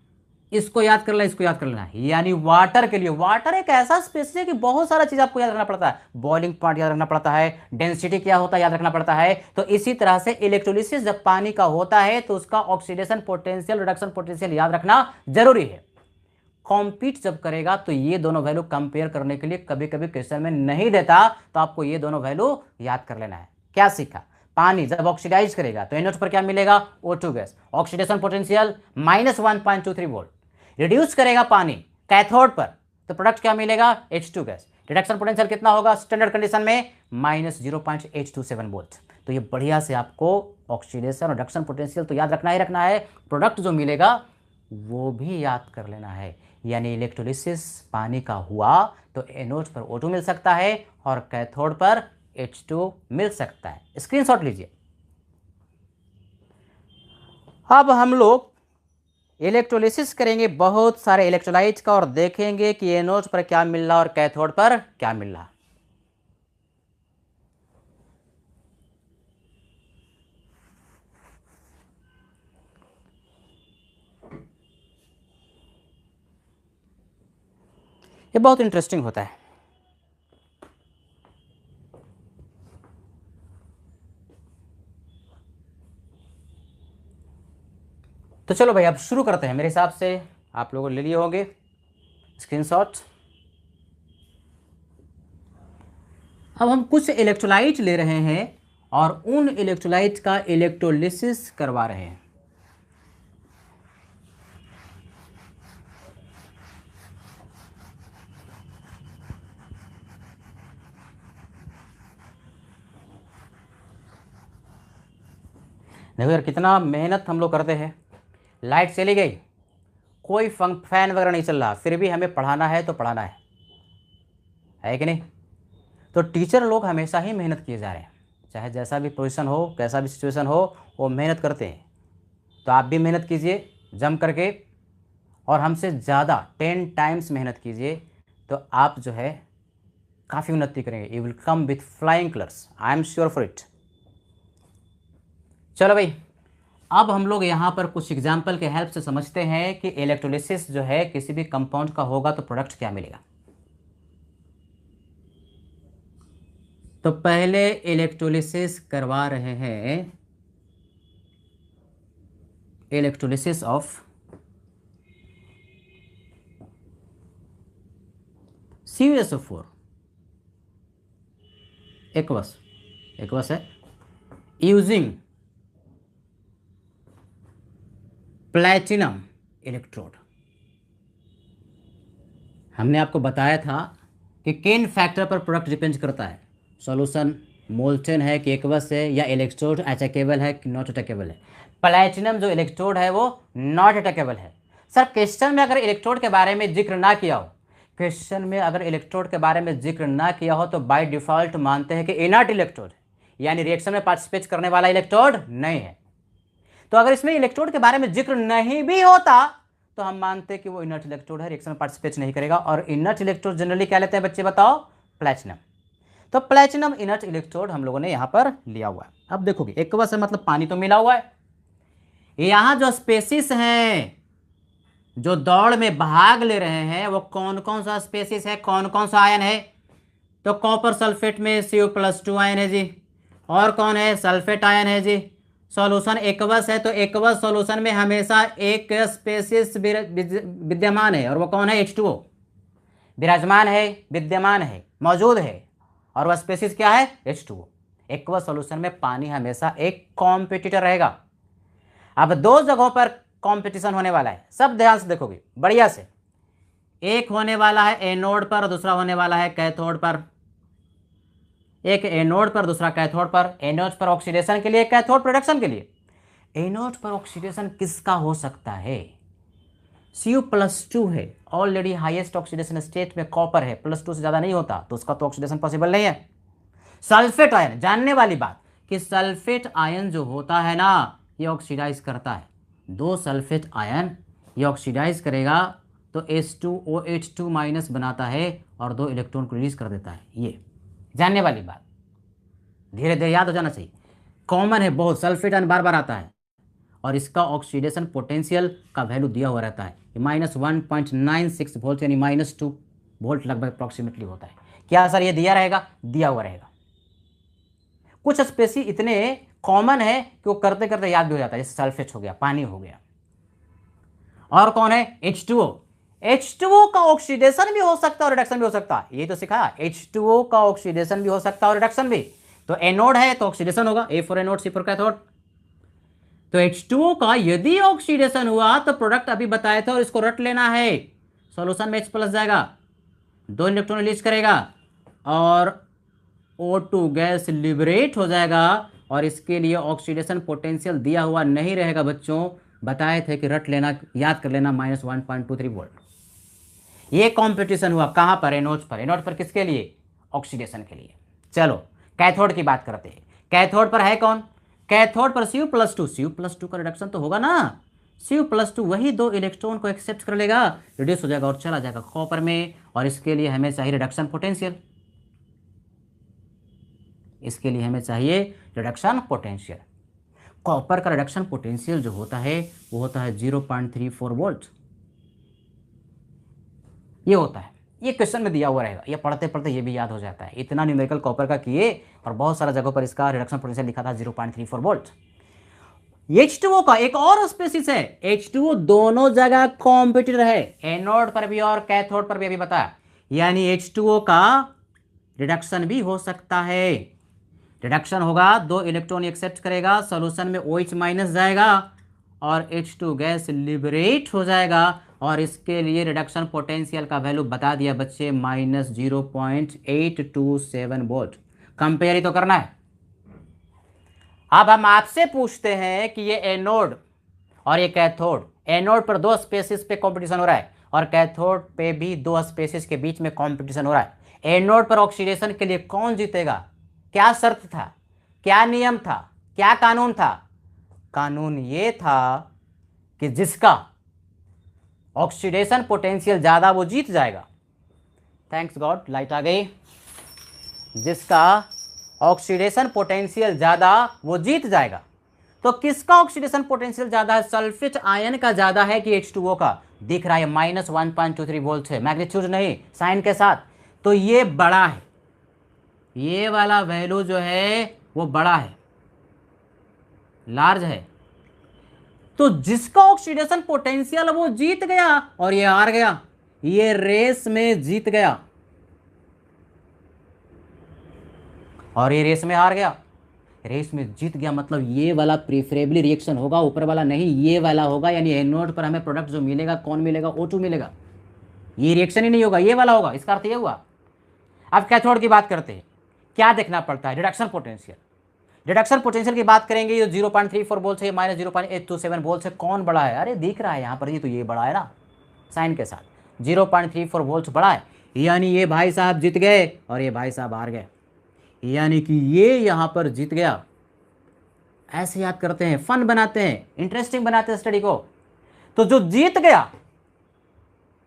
इसको याद कर लेना, इसको याद कर लेना। यानी वाटर के लिए, वाटर एक ऐसा स्पेस है कि बहुत सारा चीज आपको याद रखना पड़ता है। बॉइलिंग पॉइंट याद रखना पड़ता है, डेंसिटी क्या होता है याद रखना पड़ता है। तो इसी तरह से इलेक्ट्रोलिसिस जब पानी का होता है तो उसका ऑक्सीडेशन पोटेंशियल, रिडक्शन पोटेंशियल याद रखना जरूरी है। कॉम्पीट जब करेगा तो ये दोनों वैल्यू कंपेयर करने के लिए कभी कभी क्वेश्चन में नहीं देता, तो आपको ये दोनों वैल्यू याद कर लेना है। क्या सीखा? पानी जब ऑक्सीडाइज करेगा तो एनोड पर क्या मिलेगा? O2 gas, oxidation potential -1.23 volt. Reduce करेगा पानी कैथोड पर तो प्रोडक्ट क्या मिलेगा? H2 gas. रिडक्शन पोटेंशियल कितना होगा स्टैंडर्ड कंडीशन में? -0.827 वोल्ट। तो ये बढ़िया से आपको ऑक्सीडेशन और रिडक्शन पोटेंशियल तो याद रखना ही रखना है, प्रोडक्ट जो मिलेगा वो भी याद कर लेना है। यानी इलेक्ट्रोलिसिस पानी का हुआ तो एनोड पर O2 मिल सकता है और कैथोड पर H2 मिल सकता है। स्क्रीनशॉट लीजिए। अब हम लोग इलेक्ट्रोलिसिस करेंगे बहुत सारे इलेक्ट्रोलाइट का और देखेंगे कि एनोड पर क्या मिल रहा और कैथोड पर क्या मिल रहा। ये बहुत इंटरेस्टिंग होता है। तो चलो भाई अब शुरू करते हैं। मेरे हिसाब से आप लोगों ने ले लिए होंगे स्क्रीनशॉट। अब हम कुछ इलेक्ट्रोलाइट ले रहे हैं और उन इलेक्ट्रोलाइट का इलेक्ट्रोलिसिस करवा रहे हैं। देखो यार कितना मेहनत हम लोग करते हैं। लाइट चली गई, कोई फैन वगैरह नहीं चल रहा, फिर भी हमें पढ़ाना है तो पढ़ाना है कि नहीं? तो टीचर लोग हमेशा ही मेहनत किए जा रहे हैं, चाहे जैसा भी पोजीशन हो, कैसा भी सिचुएशन हो, वो मेहनत करते हैं। तो आप भी मेहनत कीजिए जम करके, और हमसे ज़्यादा 10 टाइम्स मेहनत कीजिए, तो आप जो है काफ़ी उन्नति करेंगे। You will come with flying colours, I am sure for it. चलो भाई अब हम लोग यहाँ पर कुछ एग्जाम्पल के हेल्प से समझते हैं कि इलेक्ट्रोलिसिस जो है किसी भी कंपाउंड का होगा तो प्रोडक्ट क्या मिलेगा। तो पहले इलेक्ट्रोलिसिस करवा रहे हैं, इलेक्ट्रोलिसिस ऑफ CuSO4 एक्वस है, यूजिंग प्लैटिनम इलेक्ट्रोड। हमने आपको बताया था कि किन फैक्टर पर प्रोडक्ट डिपेंड करता है। सॉल्यूशन मोल्टेन है कि एक्वस है, या इलेक्ट्रोड अटैकेबल है कि नॉट अटैकेबल है। प्लैटिनम जो इलेक्ट्रोड है वो नॉट अटैकेबल है। सर क्वेश्चन में अगर इलेक्ट्रोड के बारे में जिक्र ना किया हो, क्वेश्चन में अगर इलेक्ट्रोड के बारे में जिक्र ना किया हो तो बाय डिफॉल्ट मानते हैं कि इनर्ट इलेक्ट्रोड है, यानी रिएक्शन में पार्टिसिपेट करने वाला इलेक्ट्रोड नहीं है। तो अगर इसमें इलेक्ट्रोड के बारे में जिक्र नहीं भी होता तो हम मानते हैं कि वो इनर्ट इलेक्ट्रोड है, रिएक्शन में पार्टिसिपेट नहीं करेगा। और इनर्ट इलेक्ट्रोड जनरली क्या लेते हैं बच्चे बताओ? प्लैटिनम। तो प्लैटिनम इनर्ट इलेक्ट्रोड हम लोगों ने यहां पर लिया हुआ है। अब देखोगे एक्वस है मतलब पानी तो मिला हुआ है। यहां जो स्पेसिस हैं जो दौड़ में भाग ले रहे हैं वो कौन कौन सा स्पेसिस है, कौन कौन सा आयन है? तो कॉपर सल्फेट में Cu+2 आयन है जी, और कौन है? सल्फेट आयन है जी। सॉल्यूशन एक्वस है तो एक्वस सॉल्यूशन में हमेशा एक स्पेसिस विद्यमान है, और वो कौन है? H2O विराजमान है, विद्यमान है, मौजूद है, और वह स्पेसिस क्या है? H2O। एक्वस सॉल्यूशन में पानी हमेशा एक कॉम्पिटिटर रहेगा। अब दो जगहों पर कंपटीशन होने वाला है, सब ध्यान से देखोगे बढ़िया से। एक होने वाला है एनोड पर, दूसरा होने वाला है कैथोड पर। एक एनोड पर, दूसरा कैथोड पर। एनोड पर ऑक्सीडेशन के लिए, कैथोड प्रोडक्शन के लिए। एनोड पर ऑक्सीडेशन किसका हो सकता है? Cu+2 है, ऑलरेडी हाईएस्ट ऑक्सीडेशन स्टेट में कॉपर है, +2 से ज्यादा नहीं होता, तो उसका तो ऑक्सीडेशन पॉसिबल नहीं है। सल्फेट आयन, जानने वाली बात कि सल्फेट आयन जो होता है ना ये ऑक्सीडाइज करता है। दो सल्फेट आयन ये ऑक्सीडाइज करेगा तो H2OH2 माइनस बनाता है और दो इलेक्ट्रॉन को रिलीज कर देता है। ये जानने वाली बात, धीरे धीरे याद हो जाना चाहिए, कॉमन है बहुत, सल्फेट आयन बार बार आता है और इसका ऑक्सीडेशन पोटेंशियल का वैल्यू दिया हुआ रहता है -1.96 वोल्ट यानी -2 वोल्ट लगभग अप्रॉक्सीमेटली होता है। क्या सर ये दिया रहेगा? दिया हुआ रहेगा। कुछ स्पेसी इतने कॉमन है कि वो करते करते याद भी हो जाता है, जैसे सल्फेट हो गया, पानी हो गया। और कौन है? H2O। H2O का ऑक्सीडेशन भी हो सकता है और रिडक्शन भी हो सकता है, ये तो सिखाया। H2O का ऑक्सीडेशन भी हो सकता है और रिडक्शन भी। तो एनोड है तो ऑक्सीडेशन होगा, A for anode, C for cathode. तो H2O का यदि ऑक्सीडेशन हुआ तो प्रोडक्ट अभी बताए थे और इसको रट लेना है। सॉल्यूशन में H+ जाएगा, दो इलेक्ट्रॉन रिलीज करेगा और O2 गैस लिबरेट हो जाएगा और इसके लिए ऑक्सीडेशन पोटेंशियल दिया हुआ नहीं रहेगा बच्चों, बताए थे कि रट लेना, याद कर लेना, -1.23 वोल्ट। ये कंपटीशन हुआ कहां पर? एनोड पर। एनोड पर किसके लिए? ऑक्सीडेशन के लिए। चलो कैथोड की बात करते हैं। कैथोड पर है कौन? कैथोड पर Cu+2। Cu+2 का रिडक्शन तो होगा ना, Cu+2 वही दो इलेक्ट्रॉन को एक्सेप्ट कर लेगा, रिड्यूस हो जाएगा और चला जाएगा कॉपर में, और इसके लिए हमें चाहिए रिडक्शन पोटेंशियल। इसके लिए हमें चाहिए रिडक्शन पोटेंशियल। कॉपर का रिडक्शन पोटेंशियल जो होता है वो होता है 0.34 वोल्ट। ये होता है, ये क्वेश्चन में दिया हुआ रहेगा, ये पढ़ते पढ़ते ये भी याद हो जाता है। इतना न्यूमेरिकल कॉपर का किए और बहुत सारा जगहों पर इसका रिडक्शन पोटेंशियल लिखा था 0.34 वोल्ट। H2O का एक और स्पेसिस है, H2O दोनों जगह कॉम्पिटिटर है, एनोड पर भी और कैथोड पर भी, अभी बताया। यानी H2O का रिडक्शन भी हो सकता है। रिडक्शन होगा, दो इलेक्ट्रॉन एक्सेप्ट करेगा, सॉल्यूशन में OH माइनस जाएगा और H2 गैस लिबरेट हो जाएगा, और इसके लिए रिडक्शन पोटेंशियल का वैल्यू बता दिया बच्चे, -0.827 वोल्ट। कंपेयर ही तो करना है। अब हम आपसे पूछते हैं कि ये एनोड और ये कैथोड, एनोड पर दो स्पेसिस पे कंपटीशन हो रहा है और कैथोड पे भी दो स्पेसिस के बीच में कंपटीशन हो रहा है। एनोड पर ऑक्सीडेशन के लिए कौन जीतेगा? क्या शर्त था, क्या नियम था, क्या कानून था? कानून ये था कि जिसका ऑक्सीडेशन पोटेंशियल ज्यादा वो जीत जाएगा। थैंक्स गॉड, लाइट आ गई। जिसका ऑक्सीडेशन पोटेंशियल ज्यादा वो जीत जाएगा। तो किसका ऑक्सीडेशन पोटेंशियल ज्यादा है? सल्फेट आयन का ज्यादा है कि H2O का? दिख रहा है -1.23 वोल्ट है, मैग्नीट्यूड नहीं, साइन के साथ। तो ये बड़ा है, ये वाला वैल्यू जो है वो बड़ा है, लार्ज है। तो जिसका ऑक्सीडेशन पोटेंशियल वो जीत गया और ये हार गया, ये रेस में जीत गया और ये रेस में हार गया। रेस में जीत गया मतलब ये वाला प्रीफरेबली रिएक्शन होगा, ऊपर वाला नहीं, ये वाला होगा। यानी एनोड पर हमें प्रोडक्ट जो मिलेगा कौन मिलेगा? O2 मिलेगा। ये रिएक्शन ही नहीं होगा, ये वाला होगा। इसका अर्थ ये हुआ। अब कैथोड की बात करते हैं, क्या देखना पड़ता है? Reduction potential. रिडक्शन पोटेंशियल की बात करेंगे, ये 0.34 वोल्ट है, -0.827 वोल्ट है, कौन बड़ा है? अरे दिख रहा है यहाँ पर, ये तो ये बड़ा है ना, साइन के साथ 0.34 वोल्ट बड़ा है। यानी ये भाई साहब जीत गए और ये भाई साहब हार गए, यानी कि ये यहां पर जीत गया। ऐसे याद करते हैं, फन बनाते हैं, इंटरेस्टिंग बनाते हैं स्टडी को। तो जो जीत गया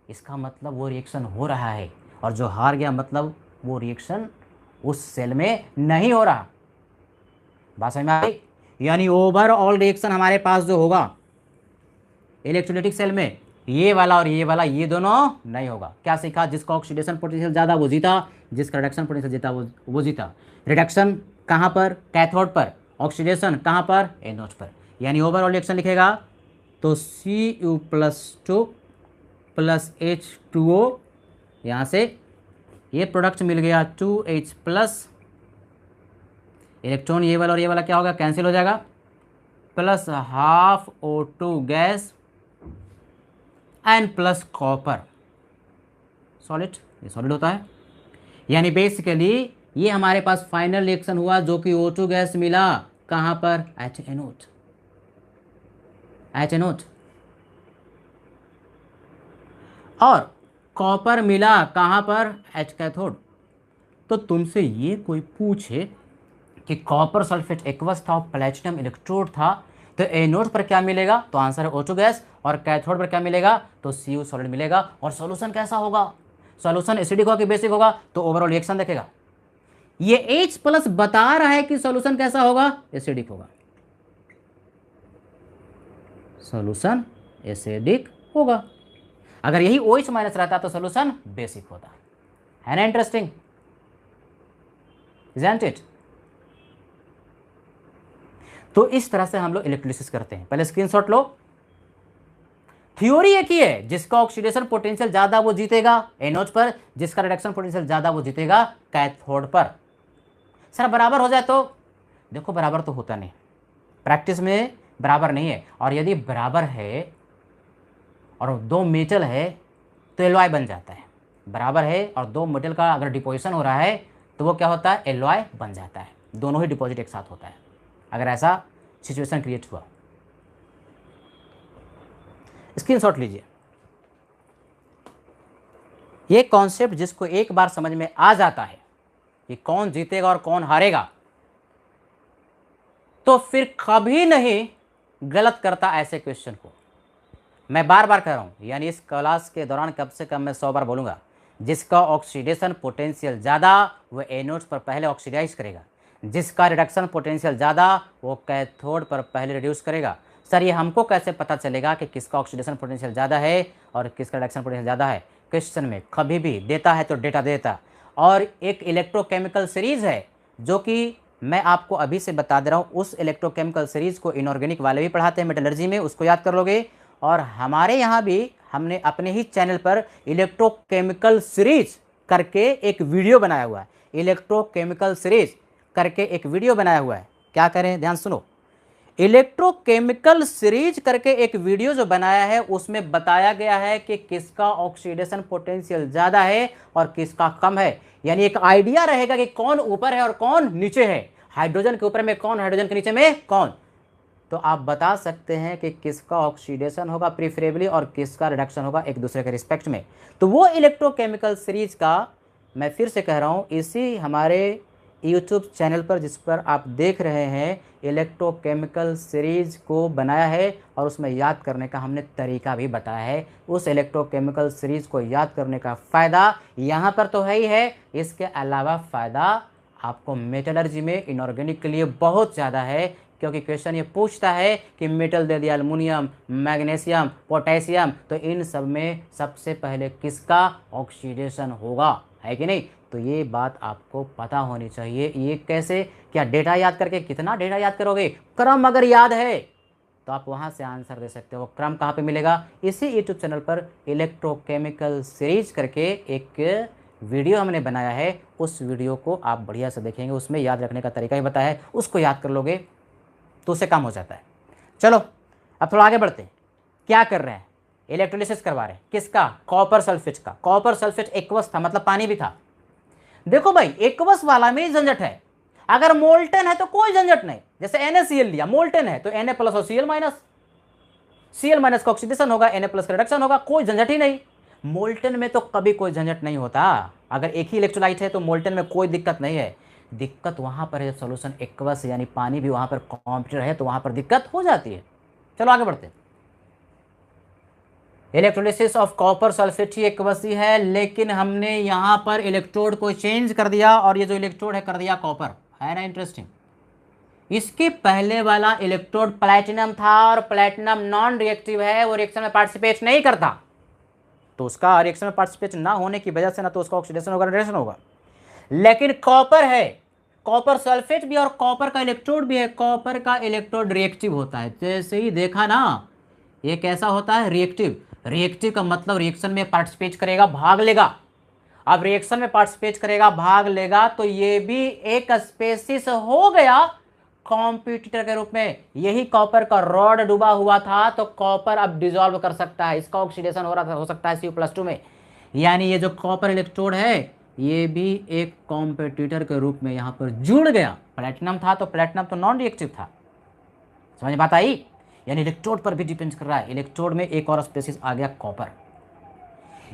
इसका मतलब वो रिएक्शन हो रहा है, और जो हार गया मतलब वो रिएक्शन उस सेल में नहीं हो रहा। बात समझ में आई? यानी ओवरऑल रिएक्शन हमारे पास जो होगा इलेक्ट्रोलाइटिक सेल में, ये वाला और ये वाला, ये दोनों नहीं होगा। क्या सीखा? जिसका ऑक्सीडेशन पोटेंशियल ज़्यादा वो जीता, जिसका रिडक्शन पोटेंशियल जीता वो जीता। रिडक्शन कहाँ पर? कैथोड पर। ऑक्सीडेशन कहाँ पर? एनोड पर। यानी ओवरऑल रिएक्शन लिखेगा तो Cu+2 + H2O, यहाँ से ये प्रोडक्ट मिल गया 2H+, इलेक्ट्रॉन ये वाला और ये वाला क्या होगा? कैंसिल हो जाएगा, +½ O2 gas and plus copper solid, ये सॉलिड होता है। यानी बेसिकली ये हमारे पास फाइनल रिएक्शन हुआ जो कि O2 गैस मिला कहां पर? एच एनोड, और कॉपर मिला कहां पर? H cathode. तो तुमसे ये कोई पूछे कि कॉपर सल्फेट एक्वस था और प्लेटिनम इलेक्ट्रोड था, तो एनोड पर क्या मिलेगा, तो आंसर है O2 गैस, और कैथोड पर क्या मिलेगा, तो Cu सॉलिड मिलेगा। और सॉल्यूशन कैसा होगा, सॉल्यूशन एसिडिक होगा कि बेसिक होगा, तो ओवरऑल रिएक्शन देखेगा। ये H+ बता रहा है कि सॉल्यूशन कैसा होगा, एसिडिक होगा, सॉल्यूशन एसिडिक होगा। अगर यही OH- रहता तो सॉल्यूशन बेसिक होता, है ना इंटरेस्टिंग, इज़न्ट इट। तो इस तरह से हम लोग इलेक्ट्रोलिसिस करते हैं। पहले स्क्रीनशॉट लो। थ्योरी एक ही है, जिसका ऑक्सीडेशन पोटेंशियल ज्यादा वो जीतेगा एनोड पर, जिसका रिडक्शन पोटेंशियल ज्यादा वो जीतेगा कैथोड पर। सर बराबर हो जाए तो, देखो बराबर तो होता नहीं, प्रैक्टिस में बराबर नहीं है। और यदि बराबर है और दो मेटल है तो एलॉय बन जाता है। बराबर है और दो मेटल का अगर डिपोजिशन हो रहा है तो वो क्या होता है, एलॉय बन जाता है। दोनों ही डिपॉजिट एक साथ होता है अगर ऐसा सिचुएशन क्रिएट हुआ। स्क्रीनशॉट लीजिए। ये कॉन्सेप्ट जिसको एक बार समझ में आ जाता है कि कौन जीतेगा और कौन हारेगा, तो फिर कभी नहीं गलत करता ऐसे क्वेश्चन को। मैं बार बार कह रहा हूं, यानी इस क्लास के दौरान कम से कम मैं 100 बार बोलूंगा, जिसका ऑक्सीडेशन पोटेंशियल ज़्यादा वो एनोड्स पर पहले ऑक्सीडाइज करेगा, जिसका रिडक्शन पोटेंशियल ज़्यादा वो कैथोड पर पहले रिड्यूस करेगा। सर ये हमको कैसे पता चलेगा कि किसका ऑक्सीडेशन पोटेंशियल ज़्यादा है और किसका रिडक्शन पोटेंशियल ज़्यादा है। क्वेश्चन में कभी भी देता है तो डेटा देता। और एक इलेक्ट्रोकेमिकल सीरीज़ है जो कि मैं आपको अभी से बता दे रहा हूँ, उस इलेक्ट्रोकेमिकल सीरीज़ को इनऑर्गेनिक वाले भी पढ़ाते हैं मेटलर्जी में, उसको याद कर लोगे। और हमारे यहाँ भी हमने अपने ही चैनल पर इलेक्ट्रोकेमिकल सीरीज करके एक वीडियो बनाया हुआ है, इलेक्ट्रोकेमिकल सीरीज करके एक वीडियो बनाया हुआ है। क्या करें, ध्यान सुनो। इलेक्ट्रोकेमिकल सीरीज करके एक वीडियो जो बनाया है उसमें बताया गया है कि किसका ऑक्सीडेशन पोटेंशियल ज़्यादा है और किसका कम है। यानी एक आइडिया रहेगा कि कौन ऊपर है और कौन नीचे है, हाइड्रोजन के ऊपर में कौन, हाइड्रोजन के नीचे में कौन। तो आप बता सकते हैं कि किसका ऑक्सीडेशन होगा प्रीफरेबली और किसका रिडक्शन होगा एक दूसरे के रिस्पेक्ट में। तो वो इलेक्ट्रोकेमिकल सीरीज का मैं फिर से कह रहा हूँ, इसी हमारे यूट्यूब चैनल पर जिस पर आप देख रहे हैं, इलेक्ट्रोकेमिकल सीरीज को बनाया है और उसमें याद करने का हमने तरीका भी बताया है। उस इलेक्ट्रोकेमिकल सीरीज को याद करने का फ़ायदा यहाँ पर तो है ही है, इसके अलावा फ़ायदा आपको मेटलर्जी में इनऑर्गेनिक के लिए बहुत ज़्यादा है। क्योंकि क्वेश्चन ये पूछता है कि मेटल दे दिया, एल्युमिनियम, मैग्नीशियम, पोटेशियम, तो इन सब में सबसे पहले किसका ऑक्सीडेशन होगा, है कि नहीं। तो ये बात आपको पता होनी चाहिए। ये कैसे, क्या डेटा याद करके, कितना डेटा याद करोगे, क्रम अगर याद है तो आप वहाँ से आंसर दे सकते हो। क्रम कहाँ पे मिलेगा, इसी यूट्यूब चैनल पर इलेक्ट्रोकेमिकल सीरीज करके एक वीडियो हमने बनाया है, उस वीडियो को आप बढ़िया से देखेंगे, उसमें याद रखने का तरीका ही बताया है, उसको याद कर लोगे तो उससे काम हो जाता है। चलो अब थोड़ा आगे बढ़ते हैं। क्या कर रहे हैं, इलेक्ट्रोलिसिस करवा रहे हैं, किसका, कॉपर सल्फेट का। कॉपर सल्फेट एक्वस था, मतलब पानी भी था। देखो भाई एक्वस वाला में झंझट है, अगर मोल्टन है तो कोई झंझट नहीं। जैसे NaCl लिया, मोल्टन है तो Na+ और Cl- का ऑक्सीडेशन होगा, Na+ का रिडक्शन होगा, कोई झंझट ही नहीं। मोल्टन में तो कभी कोई झंझट नहीं होता। अगर एक ही इलेक्ट्रोलाइट है तो मोल्टन में कोई दिक्कत नहीं है। दिक्कत वहां पर है जब सॉल्यूशन एक्वस यानी पानी भी वहां पर कॉम्पिटिटर है, तो वहां पर दिक्कत हो जाती है। चलो आगे बढ़ते हैं। इलेक्ट्रोलिसिस ऑफ कॉपर सल्फेट ही एक्वस ही है, लेकिन हमने यहां पर इलेक्ट्रोड को चेंज कर दिया और ये जो इलेक्ट्रोड है कर दिया कॉपर, है ना इंटरेस्टिंग। इसके पहले वाला इलेक्ट्रोड प्लैटिनम था और प्लैटिनम नॉन रिएक्टिव है, वो रिएक्शन में पार्टिसिपेट नहीं करता, तो उसका रिएक्शन में पार्टिसिपेट ना होने की वजह से ना तो उसका ऑक्सीडेशन होगा, रिडक्शन होगा। लेकिन कॉपर है, कॉपर सल्फेट भी और कॉपर का इलेक्ट्रोड भी है, कॉपर का इलेक्ट्रोड रिएक्टिव होता है। जैसे ही देखा ना, ये कैसा होता है, रिएक्टिव। रिएक्टिव का मतलब रिएक्शन में पार्टिसिपेट करेगा, भाग लेगा। अब रिएक्शन में पार्टिसिपेट करेगा, भाग लेगा, तो ये भी एक स्पेसीज हो गया कॉम्पिटिटर के रूप में। यही कॉपर का रॉड डूबा हुआ था, तो कॉपर अब डिसॉल्व कर सकता है, इसका ऑक्सीडेशन हो रहा था, हो सकता है Cu+2 में। यानी ये जो कॉपर इलेक्ट्रोड है ये भी एक कॉम्पिटिटर के रूप में यहां पर जुड़ गया। प्लैटिनम था तो प्लैटिनम तो नॉन रिएक्टिव था, समझ में बात आई। यानी इलेक्ट्रोड पर भी डिपेंड कर रहा है, इलेक्ट्रोड में एक और स्पेसीज आ गया कॉपर।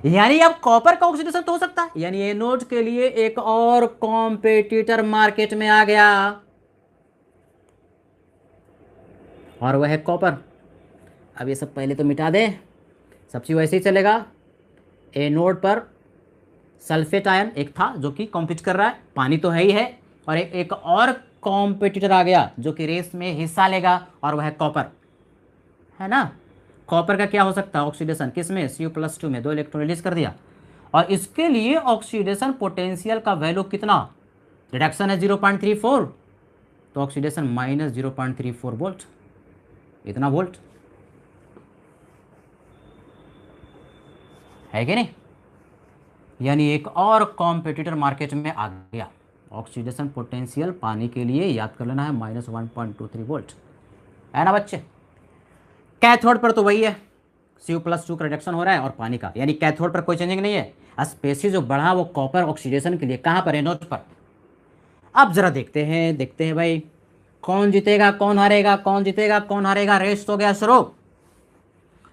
यानी अब कॉपर का ऑक्सीडेशन तो हो सकता है, यानी एनोड के लिए एक और कॉम्पिटिटर मार्केट में आ गया। और वह है कॉपर। अब ये सब पहले तो मिटा दें, सब चीज़ वैसे ही चलेगा। एनोड पर सल्फेट आयन एक था जो कि कॉम्पीट कर रहा है, पानी तो है ही है, और एक और कॉम्पिटिटर आ गया जो कि रेस में हिस्सा लेगा, और वह है कॉपर, है ना। कॉपर का क्या हो सकता है ऑक्सीडेशन, किस में, Cu+2 में, 2 इलेक्ट्रॉन रिलीज कर दिया, और इसके लिए ऑक्सीडेशन पोटेंशियल का वैल्यू कितना, रिडक्शन है 0.34, तो ऑक्सीडेशन -0.34 वोल्ट, इतना वोल्ट है कि नहीं। यानी एक और कॉम्पिटिटर मार्केट में आ गया। ऑक्सीडेशन पोटेंशियल पानी के लिए याद कर लेना है -1.23 वोल्ट, है ना बच्चे। कैथोड पर तो वही है, Cu+2 का रिडक्शन हो रहा है और पानी का, यानी कैथोड पर कोई चेंजिंग नहीं है। स्पेसिस जो बढ़ा वो कॉपर ऑक्सीडेशन के लिए, कहाँ पर, एनोड पर। अब जरा देखते हैं भाई, कौन जीतेगा कौन हारेगा, कौन जीतेगा कौन हारेगा। रेस हो गया शुरू,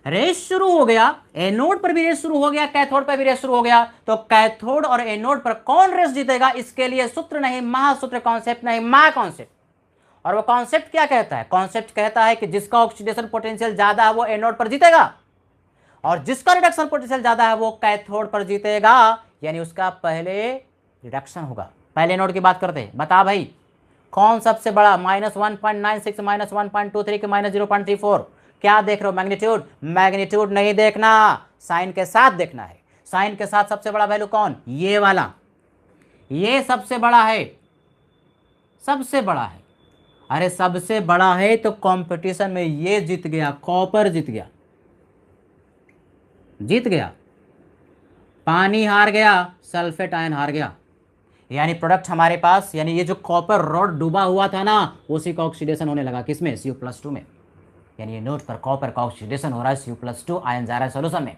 रेस शुरू हो गया, एनोड पर भी रेस शुरू हो गया, कैथोड पर भी रेस शुरू हो गया। तो कैथोड और एनोड पर कौन रेस जीतेगा, इसके लिए सूत्र नहीं, महासूत्र, कॉन्सेप्ट नहीं, महा कॉन्सेप्ट। और वो कॉन्सेप्ट क्या कहता है, कॉन्सेप्ट कहता है कि जिसका ऑक्सीडेशन पोटेंशियल ज्यादा है वो एनोड पर जीतेगा, और जिसका रिडक्शन पोटेंशियल ज्यादा है वो कैथोड पर जीतेगा, यानी उसका पहले रिडक्शन होगा। पहले एनोड की बात करते हैं, बता भाई कौन सबसे बड़ा, -1.96, -1.23 के -0.34, क्या देख रहे हो, मैग्नीट्यूड, मैग्नीट्यूड नहीं देखना, साइन के साथ देखना है। साइन के साथ सबसे बड़ा वैल्यू कौन, ये वाला, ये सबसे बड़ा है, सबसे बड़ा है। अरे सबसे बड़ा है तो कंपटीशन में ये जीत गया, कॉपर जीत गया, जीत गया। पानी हार गया, सल्फेट आयन हार गया, यानी प्रोडक्ट हमारे पास, यानी ये जो कॉपर रॉड डूबा हुआ था ना, उसी का ऑक्सीडेशन होने लगा, किसमें, Cu+2 में। यानी ये नोट पर कॉपर का ऑक्सीडेशन हो रहा है, Cu+2 आयन जा रहा है सोल्यूशन में।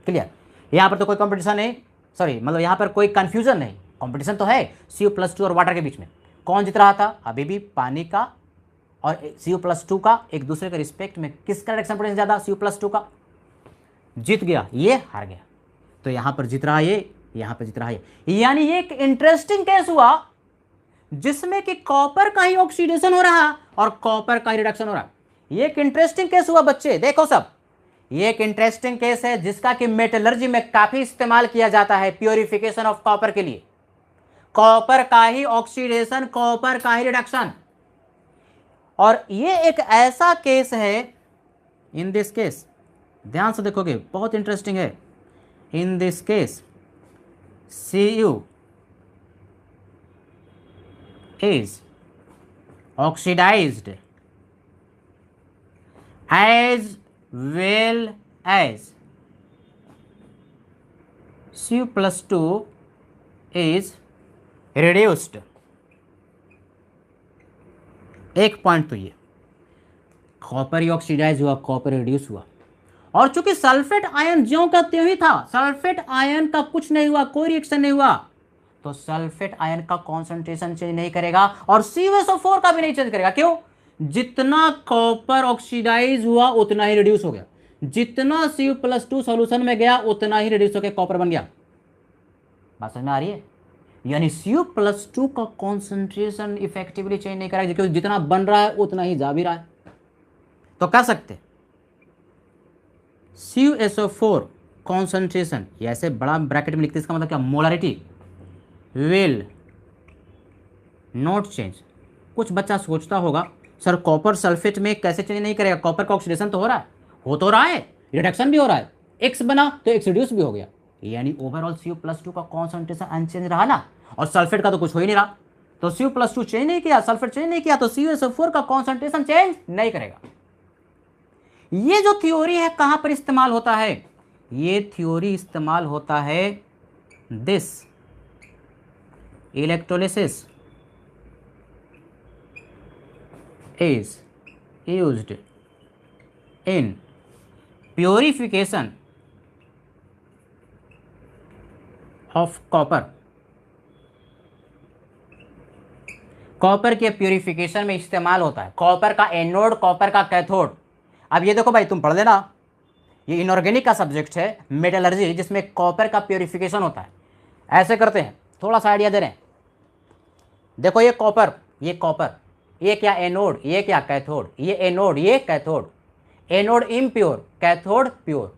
क्लियर, यहां पर तो कोई कंपटीशन नहीं, सॉरी मतलब यहां पर कोई कंफ्यूजन नहीं, कंपटीशन तो है Cu+2 और वाटर के बीच में। कौन जीत रहा था, अभी भी पानी का और Cu+2 का एक दूसरे के रिस्पेक्ट में किसका रिडक्शन पोटेंशियल ज्यादा, Cu+2 का, जीत गया, ये हार गया। तो यहां पर जीत रहा है ये, यहां पर जीत रहा है ये। यानी ये एक इंटरेस्टिंग केस हुआ जिसमें कि कॉपर का ही ऑक्सीडेशन हो रहा और कॉपर का ही रिडक्शन हो रहा। ये एक इंटरेस्टिंग केस हुआ बच्चे, देखो सब, ये एक इंटरेस्टिंग केस है जिसका कि मेटलर्जी में काफी इस्तेमाल किया जाता है, प्योरिफिकेशन ऑफ कॉपर के लिए। कॉपर का ही ऑक्सीडेशन, कॉपर का ही रिडक्शन। और ये एक ऐसा केस है, इन दिस केस ध्यान से देखोगे बहुत इंटरेस्टिंग है। In this case Cu is oxidized as well as Cu+2 is reduced। एक पॉइंट तो ये, कॉपर ही ऑक्सीडाइज हुआ, कॉपर रिड्यूस हुआ, और चूंकि सल्फेट आयन ज्यों का त्यों ही था, सल्फेट आयन का कुछ नहीं हुआ, कोई रिएक्शन नहीं हुआ, तो सल्फेट आयन का कॉन्सेंट्रेशन चेंज नहीं करेगा और CuSO4 का भी नहीं चेंज करेगा। क्यों, जितना कॉपर ऑक्सीडाइज हुआ उतना ही रिड्यूस हो गया, जितना Cu+2 सॉल्यूशन में गया उतना ही रिड्यूस होकर कॉपर बन गया। बात समझ में आ रही है, यानी Cu+2 का कॉन्सेंट्रेशन इफेक्टिवली चेंज नहीं करेगा, क्योंकि जितना बन रहा है उतना ही जा भी रहा है। तो कह सकते CuSO4 कॉन्सेंट्रेशन, ये ऐसे बड़ा ब्रैकेट में लिखते, इसका मतलब क्या, मोलारिटी विल नॉट चेंज। कुछ बच्चा सोचता होगा सर कॉपर सल्फेट में कैसे चेंज नहीं करेगा, कॉपर का ऑक्सीडेशन तो हो रहा है, हो तो रहा है, रिडक्शन भी हो रहा है, X बना तो X रिड्यूस भी हो गया, यानी ओवरऑल Cu+2 का कॉन्सेंट्रेशन अनचेंज रहा ना, और सल्फेट का तो कुछ हो ही नहीं रहा। तो Cu+2 चेंज नहीं किया, सल्फेट चेंज नहीं किया, तो CuSO4 का कॉन्सेंट्रेशन चेंज नहीं करेगा। ये जो थ्योरी है कहां पर इस्तेमाल होता है, ये थ्योरी इस्तेमाल होता है this electrolysis is used in purification of copper. Copper के प्योरिफिकेशन में इस्तेमाल होता है, कॉपर का एनोड, कॉपर का कैथोड। अब ये देखो भाई, तुम पढ़ लेना, ये इनऑर्गेनिक का सब्जेक्ट है, मेटलर्जी, जिसमें कॉपर का प्योरिफिकेशन होता है। ऐसे करते हैं, थोड़ा सा आइडिया दे रहे हैं। देखो ये कॉपर, ये कॉपर, ये क्या एनोड, ये क्या कैथोड, ये एनोड, ये cathode. Anode impure, cathode pure,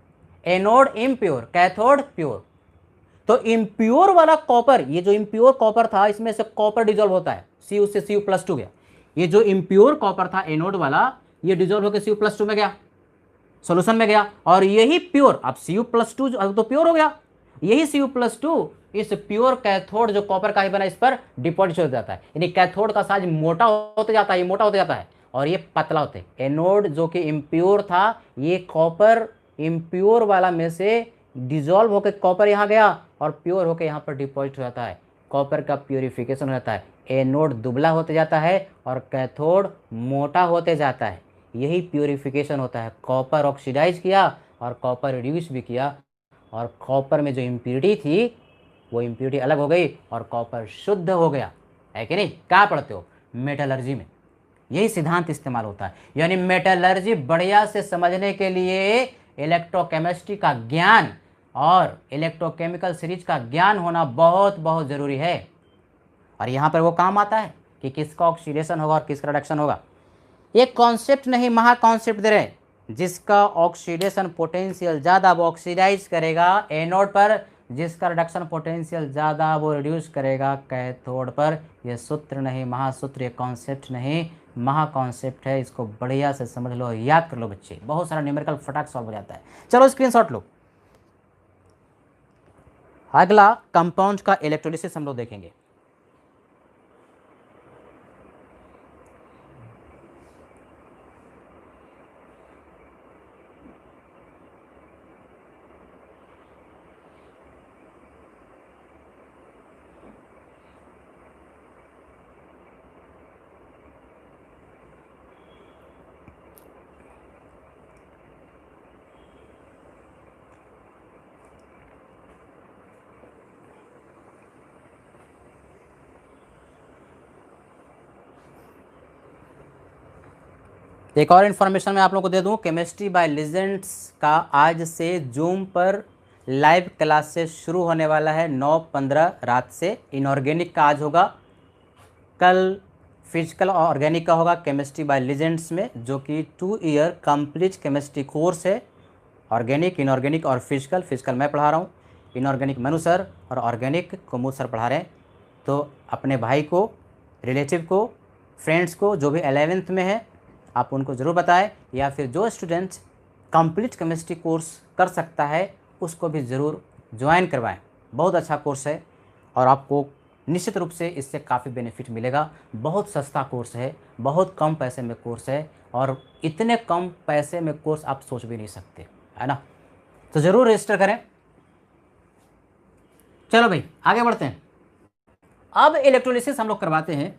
anode impure, cathode pure. तो इम्प्योर वाला कॉपर, ये जो इम्प्योर कॉपर था इसमें से कॉपर डिजोल्व होता है, Cu से Cu+2 गया। ये जो इम्प्योर कॉपर था एनोड वाला, ये डिजोल्व होकर Cu+2 में गया, सॉल्यूशन में गया। और यही प्योर, अब Cu+2 तो प्योर हो गया, यही Cu+2 इस प्योर कैथोड जो कॉपर का ही बना इस पर डिपॉजिट हो जाता है। यानी कैथोड का साइज मोटा होते जाता है, ये मोटा होते जाता है और ये पतला होते हैं। एनोड जो कि इम्प्योर था, ये कॉपर इम्प्योर वाला में से डिजोल्व होकर कॉपर यहाँ गया और प्योर होकर यहाँ पर डिपॉजिट हो जाता है। कॉपर का प्योरिफिकेशन हो जाता है, एनोड दुबला होते जाता है और कैथोड मोटा होते जाता है। यही प्योरिफिकेशन होता है। कॉपर ऑक्सीडाइज किया और कॉपर रिड्यूस भी किया, और कॉपर में जो इम्प्योरिटी थी वो इम्प्योरिटी अलग हो गई और कॉपर शुद्ध हो गया, है कि नहीं। कहाँ पढ़ते हो, मेटलर्जी में यही सिद्धांत इस्तेमाल होता है। यानी मेटलर्जी बढ़िया से समझने के लिए इलेक्ट्रोकेमिस्ट्री का ज्ञान और इलेक्ट्रोकेमिकल सीरीज का ज्ञान होना बहुत बहुत ज़रूरी है। और यहाँ पर वो काम आता है कि किसका ऑक्सीडेशन होगा और किसका रिडक्शन होगा। ये कॉन्सेप्ट नहीं, महा कॉन्सेप्ट दे रहे हैं। जिसका ऑक्सीडेशन पोटेंशियल ज़्यादा वो ऑक्सीडाइज करेगा एनोड पर, जिसका रिडक्शन पोटेंशियल ज़्यादा वो रिड्यूस करेगा कैथोड पर। ये सूत्र नहीं, महासूत्र, ये कॉन्सेप्ट नहीं, महा कॉन्सेप्ट है। इसको बढ़िया से समझ लो, याद कर लो बच्चे, बहुत सारा न्यूमेरिकल फटाक सॉल्व हो जाता है। चलो स्क्रीनशॉट लो। अगला कंपाउंड का इलेक्ट्रोलिसिस हम लोग देखेंगे। एक और इन्फॉर्मेशन मैं आप लोगों को दे दूं, केमिस्ट्री बाय लीजेंड्स का आज से जूम पर लाइव क्लासेस शुरू होने वाला है 9/15 रात से। इनऑर्गेनिक का आज होगा, कल फिजिकल और ऑर्गेनिक का होगा केमिस्ट्री बाय लीजेंड्स में, जो कि 2 ईयर कंप्लीट केमिस्ट्री कोर्स है। ऑर्गेनिक, इनऑर्गेनिक और फिजिकल। फिजिकल मैं पढ़ा रहा हूँ, इनऑर्गेनिक मनु सर और ऑर्गेनिक कुमुद सर पढ़ा रहे हैं। तो अपने भाई को, रिलेटिव को, फ्रेंड्स को जो भी 11th में है आप उनको ज़रूर बताएं, या फिर जो स्टूडेंट कंप्लीट केमिस्ट्री कोर्स कर सकता है उसको भी ज़रूर ज्वाइन करवाएं। बहुत अच्छा कोर्स है और आपको निश्चित रूप से इससे काफ़ी बेनिफिट मिलेगा। बहुत सस्ता कोर्स है, बहुत कम पैसे में कोर्स है, और इतने कम पैसे में कोर्स आप सोच भी नहीं सकते, है ना। तो ज़रूर रजिस्टर करें। चलो भाई आगे बढ़ते हैं। अब इलेक्ट्रोलिसिस हम लोग करवाते हैं।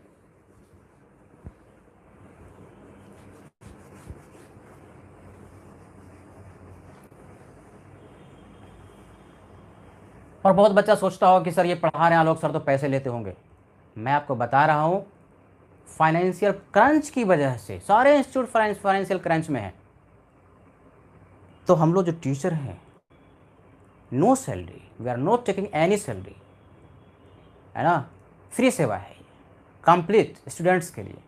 और बहुत बच्चा सोचता होगा कि सर ये पढ़ा रहे हैं लोग, सर तो पैसे लेते होंगे। मैं आपको बता रहा हूँ, फाइनेंशियल क्रंच की वजह से सारे इंस्टीट्यूट फाइनेंशियल क्रंच में है। तो हम लोग जो टीचर हैं, no salary, we are not taking any salary, है ना। फ्री सेवा है कंप्लीट स्टूडेंट्स के लिए।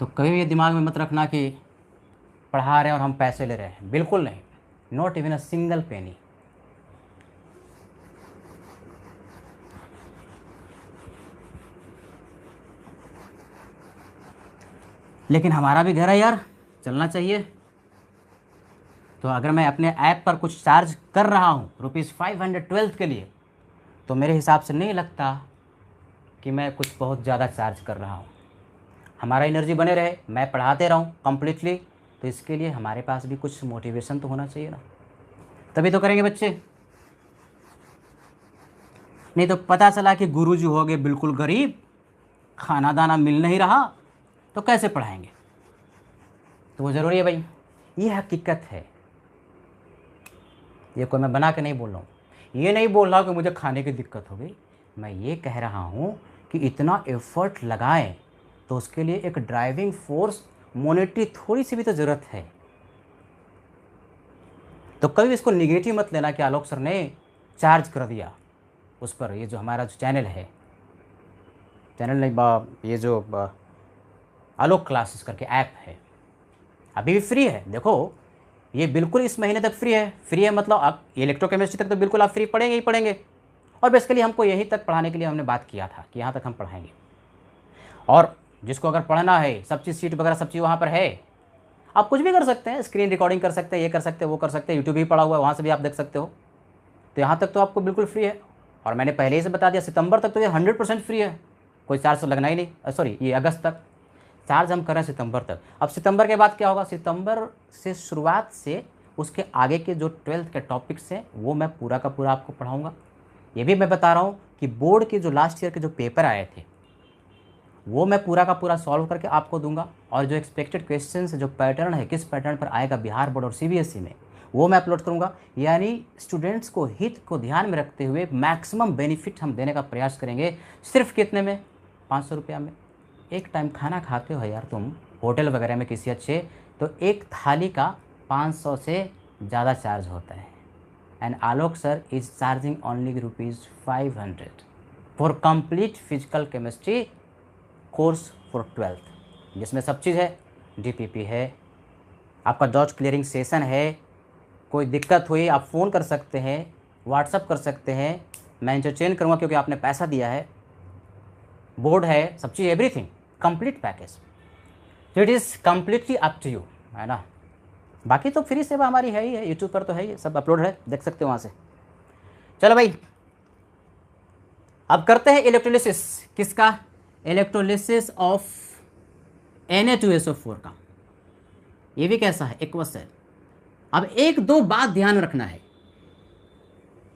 तो कभी भी दिमाग में मत रखना कि पढ़ा रहे हैं और हम पैसे ले रहे हैं, बिल्कुल नहीं, not even a single penny. लेकिन हमारा भी घर है यार, चलना चाहिए। तो अगर मैं अपने ऐप पर कुछ चार्ज कर रहा हूँ ₹512 के लिए, तो मेरे हिसाब से नहीं लगता कि मैं कुछ बहुत ज़्यादा चार्ज कर रहा हूँ। हमारा एनर्जी बने रहे, मैं पढ़ाते रहूँ कंप्लीटली, तो इसके लिए हमारे पास भी कुछ मोटिवेशन तो होना चाहिए ना, तभी तो करेंगे बच्चे। नहीं तो पता चला कि गुरुजी हो गए बिल्कुल गरीब, खाना दाना मिल नहीं रहा, तो कैसे पढ़ाएंगे। तो वो ज़रूरी है भाई, ये हकीकत है। ये कोई मैं बना के नहीं बोल रहा हूँ, ये नहीं बोल रहा कि मुझे खाने की दिक्कत हो गई। मैं ये कह रहा हूँ कि इतना एफर्ट लगाएं तो उसके लिए एक ड्राइविंग फोर्स, मॉनेटरी थोड़ी सी भी तो ज़रूरत है। तो कभी इसको निगेटिव मत लेना कि आलोक सर ने चार्ज कर दिया उस पर, ये जो हमारा जो चैनल है, चैनल नहीं, ये जो आलोक क्लासेस करके ऐप है, अभी भी फ्री है। देखो ये बिल्कुल इस महीने तक फ्री है। फ्री है मतलब आप इलेक्ट्रोकेमिस्ट्री तक तो बिल्कुल आप फ्री पढ़ेंगे ही पढ़ेंगे। और बेसिकली हमको यहीं तक पढ़ाने के लिए हमने बात किया था कि यहाँ तक हम पढ़ाएंगे। और जिसको अगर पढ़ना है, सब चीज़ सीट वगैरह सब चीज़ वहाँ पर है, आप कुछ भी कर सकते हैं, स्क्रीन रिकॉर्डिंग कर सकते हैं, ये कर सकते हैं, वो कर सकते हैं, यूट्यूब भी पड़ा हुआ है, वहाँ से भी आप देख सकते हो। तो यहाँ तक तो आपको बिल्कुल फ्री है। और मैंने पहले ही से बता दिया, सितंबर तक तो ये 100% फ्री है, कोई चार्ज तो लगना ही नहीं। सॉरी, ये अगस्त तक चार्ज हम कर रहे हैं, सितंबर तक। अब सितंबर के बाद क्या होगा, सितंबर से शुरुआत से उसके आगे के जो 12th के टॉपिक्स हैं वो मैं पूरा का पूरा आपको पढ़ाऊँगा। ये भी मैं बता रहा हूँ कि बोर्ड के जो लास्ट ईयर के जो पेपर आए थे वो मैं पूरा का पूरा सॉल्व करके आपको दूंगा। और जो एक्सपेक्टेड क्वेश्चंस, जो पैटर्न है, किस पैटर्न पर आएगा बिहार बोर्ड और सीबीएसई में, वो मैं अपलोड करूंगा। यानी स्टूडेंट्स को हित को ध्यान में रखते हुए मैक्सिमम बेनिफिट हम देने का प्रयास करेंगे। सिर्फ कितने में, 500 रुपया में। एक टाइम खाना खाते हो यार तुम होटल वगैरह में किसी अच्छे, तो एक थाली का 500 से ज़्यादा चार्ज होता है। And Alok sir is charging only ₹500 for complete physical chemistry course for 12th, जिसमें सब चीज़ है। डीपीपी है, आपका डॉट क्लियरिंग सेशन है, कोई दिक्कत हुई आप फ़ोन कर सकते हैं, व्हाट्सअप कर सकते हैं, मैं इंटरचेंज करूँगा क्योंकि आपने पैसा दिया है। बोर्ड है, सब चीज़, एवरीथिंग कंप्लीट पैकेज। तो it is completely up to you, है ना। बाकी तो फ्री सेवा हमारी है ही है, यूट्यूब पर तो है ही, सब अपलोड है, देख सकते हो वहाँ से। चलो भाई, अब करते हैं इलेक्ट्रोलिसिस। किसका? इलेक्ट्रोलिसिस ऑफ Na2SO4 का। ये भी कैसा है? एक्वस है। अब एक दो बात ध्यान रखना है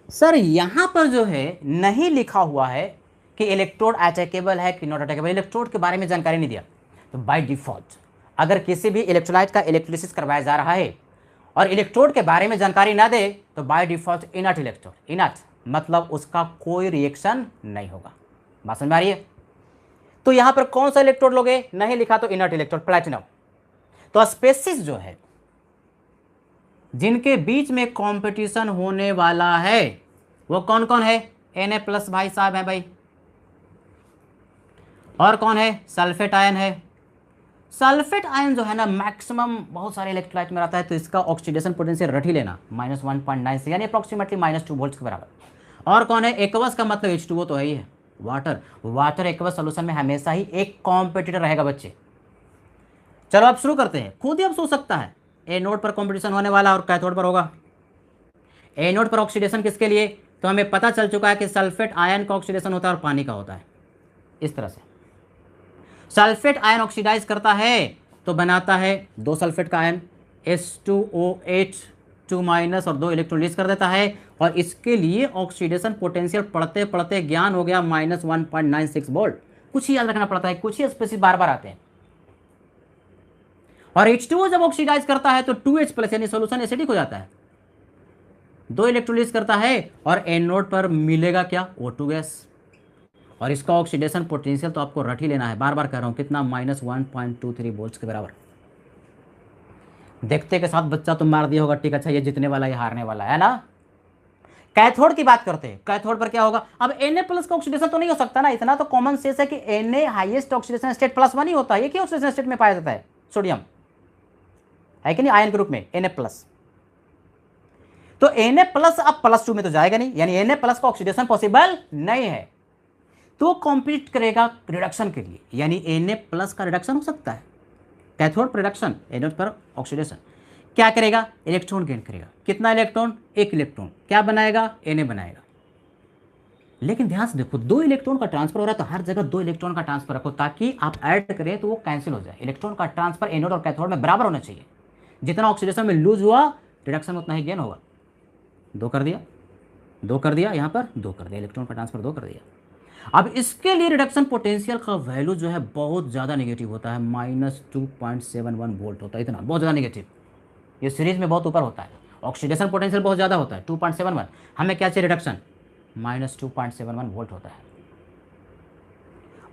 सर, यहां पर जो है नहीं लिखा हुआ है कि इलेक्ट्रोड अटैकेबल है कि नॉट अटैकेबल, इलेक्ट्रोड के बारे में जानकारी नहीं दिया। तो बाय डिफॉल्ट अगर किसी भी इलेक्ट्रोलाइट का इलेक्ट्रोलिसिस करवाया जा रहा है और इलेक्ट्रोड के बारे में जानकारी ना दे, तो by default inert electrode, inert मतलब उसका कोई रिएक्शन नहीं होगा। बात समझ में आ रही है? तो यहां पर कौन सा इलेक्ट्रोड लोगे, नहीं लिखा तो इनर्ट इलेक्ट्रोड, प्लैटिनम। तो स्पेसिस जो है जिनके बीच में कंपटीशन होने वाला है वो कौन कौन है? Na+ भाई साहब है भाई, और कौन है? सल्फेट आयन है। सल्फेट आयन जो है ना मैक्सिमम बहुत सारे इलेक्ट्रोलाइट में रहता है, तो इसका ऑक्सीडेशन पोटेंशियल रट ही लेना -1.9 से, यानी अप्रोक्सीमेटली -2 वोल्ट के बराबर। और कौन है? एक्वस का मतलब H2O तो है ही है, वाटर। वाटर एक्वस सोल्यूशन में हमेशा ही एक कॉम्पिटिटर रहेगा बच्चे। चलो अब शुरू करते हैं। खुद ही अब सोच सकता है, ए नोड पर कॉम्पिटिशन होने वाला और कैथोड पर होगा। ए नोड पर ऑक्सीडेशन किसके लिए? तो हमें पता चल चुका है कि सल्फेट आयन का ऑक्सीडेशन होता है और पानी का होता है। इस तरह से सल्फेट आयन ऑक्सीडाइज करता है तो बनाता है 2 सल्फेट का आयन, H2OH 2- और 2 इलेक्ट्रॉन रिलीज कर देता है। और इसके लिए ऑक्सीडेशन पोटेंशियल पढ़ते पढ़ते ज्ञान हो गया -1.96 वोल्ट। कुछ ही याद रखना पड़ता है, कुछ ही स्पेसिस बार बार आते हैं। और H2O जब ऑक्सीडाइज करता है तो 2H+ यानी सोल्यूशन एसिडिक हो जाता है, 2 इलेक्ट्रॉन रिलीज करता है और एनोड पर मिलेगा क्या? O2 gas. और इसका ऑक्सीडेशन पोटेंशियल तो आपको रट ही लेना है, बार बार कह रहा हूं, कितना? -1.23 वोल्ट्स के बराबर। देखते के साथ बच्चा तो मार दिया होगा, ठीक, अच्छा ये जीतने वाला, ये हारने वाला है ना। कैथोड की बात करते हैं, कैथोड पर क्या होगा? अब Na+ का ऑक्सीडेशन तो नहीं हो सकता ना, इतना तो कॉमन सेंस है कि Na हाईएस्ट ऑक्सीडेशन स्टेट +1 ही होता है। ये क्या ऑक्सीडेशन स्टेट में पाया जाता है? सोडियम है कि नहीं, आयन ग्रुप में Na+। तो Na+ अब +2 में तो जाएगा नहीं, यानी Na+ का ऑक्सीडेशन पॉसिबल नहीं है, तो कॉम्पीट करेगा रिडक्शन के लिए, यानी Na+ का रिडक्शन हो सकता है। कैथोड पर रिडक्शन, एनोड पर ऑक्सीडेशन। क्या करेगा? इलेक्ट्रॉन गेन करेगा। कितना इलेक्ट्रॉन? 1 इलेक्ट्रॉन। क्या बनाएगा? Na बनाएगा। लेकिन ध्यान से देखो, 2 इलेक्ट्रॉन का ट्रांसफर हो रहा है, तो हर जगह 2 इलेक्ट्रॉन का ट्रांसफर रखो ताकि आप ऐड करें तो वो कैंसिल हो जाए। इलेक्ट्रॉन का ट्रांसफर एनोड और कैथोड में बराबर होना चाहिए। जितना ऑक्सीडेशन में लूज हुआ, रिडक्शन में उतना ही गेन होगा। 2 कर दिया, 2 कर दिया, यहाँ पर 2 कर दिया, इलेक्ट्रॉन का ट्रांसफर 2 कर दिया। अब इसके लिए रिडक्शन पोटेंशियल का वैल्यू जो है बहुत ज़्यादा नेगेटिव होता है, -2.71 वोल्ट होता है, इतना बहुत ज़्यादा नेगेटिव। ये सीरीज में बहुत ऊपर होता है, ऑक्सीडेशन पोटेंशियल बहुत ज़्यादा होता है 2.71। हमें क्या चाहिए? रिडक्शन, -2.71 वोल्ट होता है।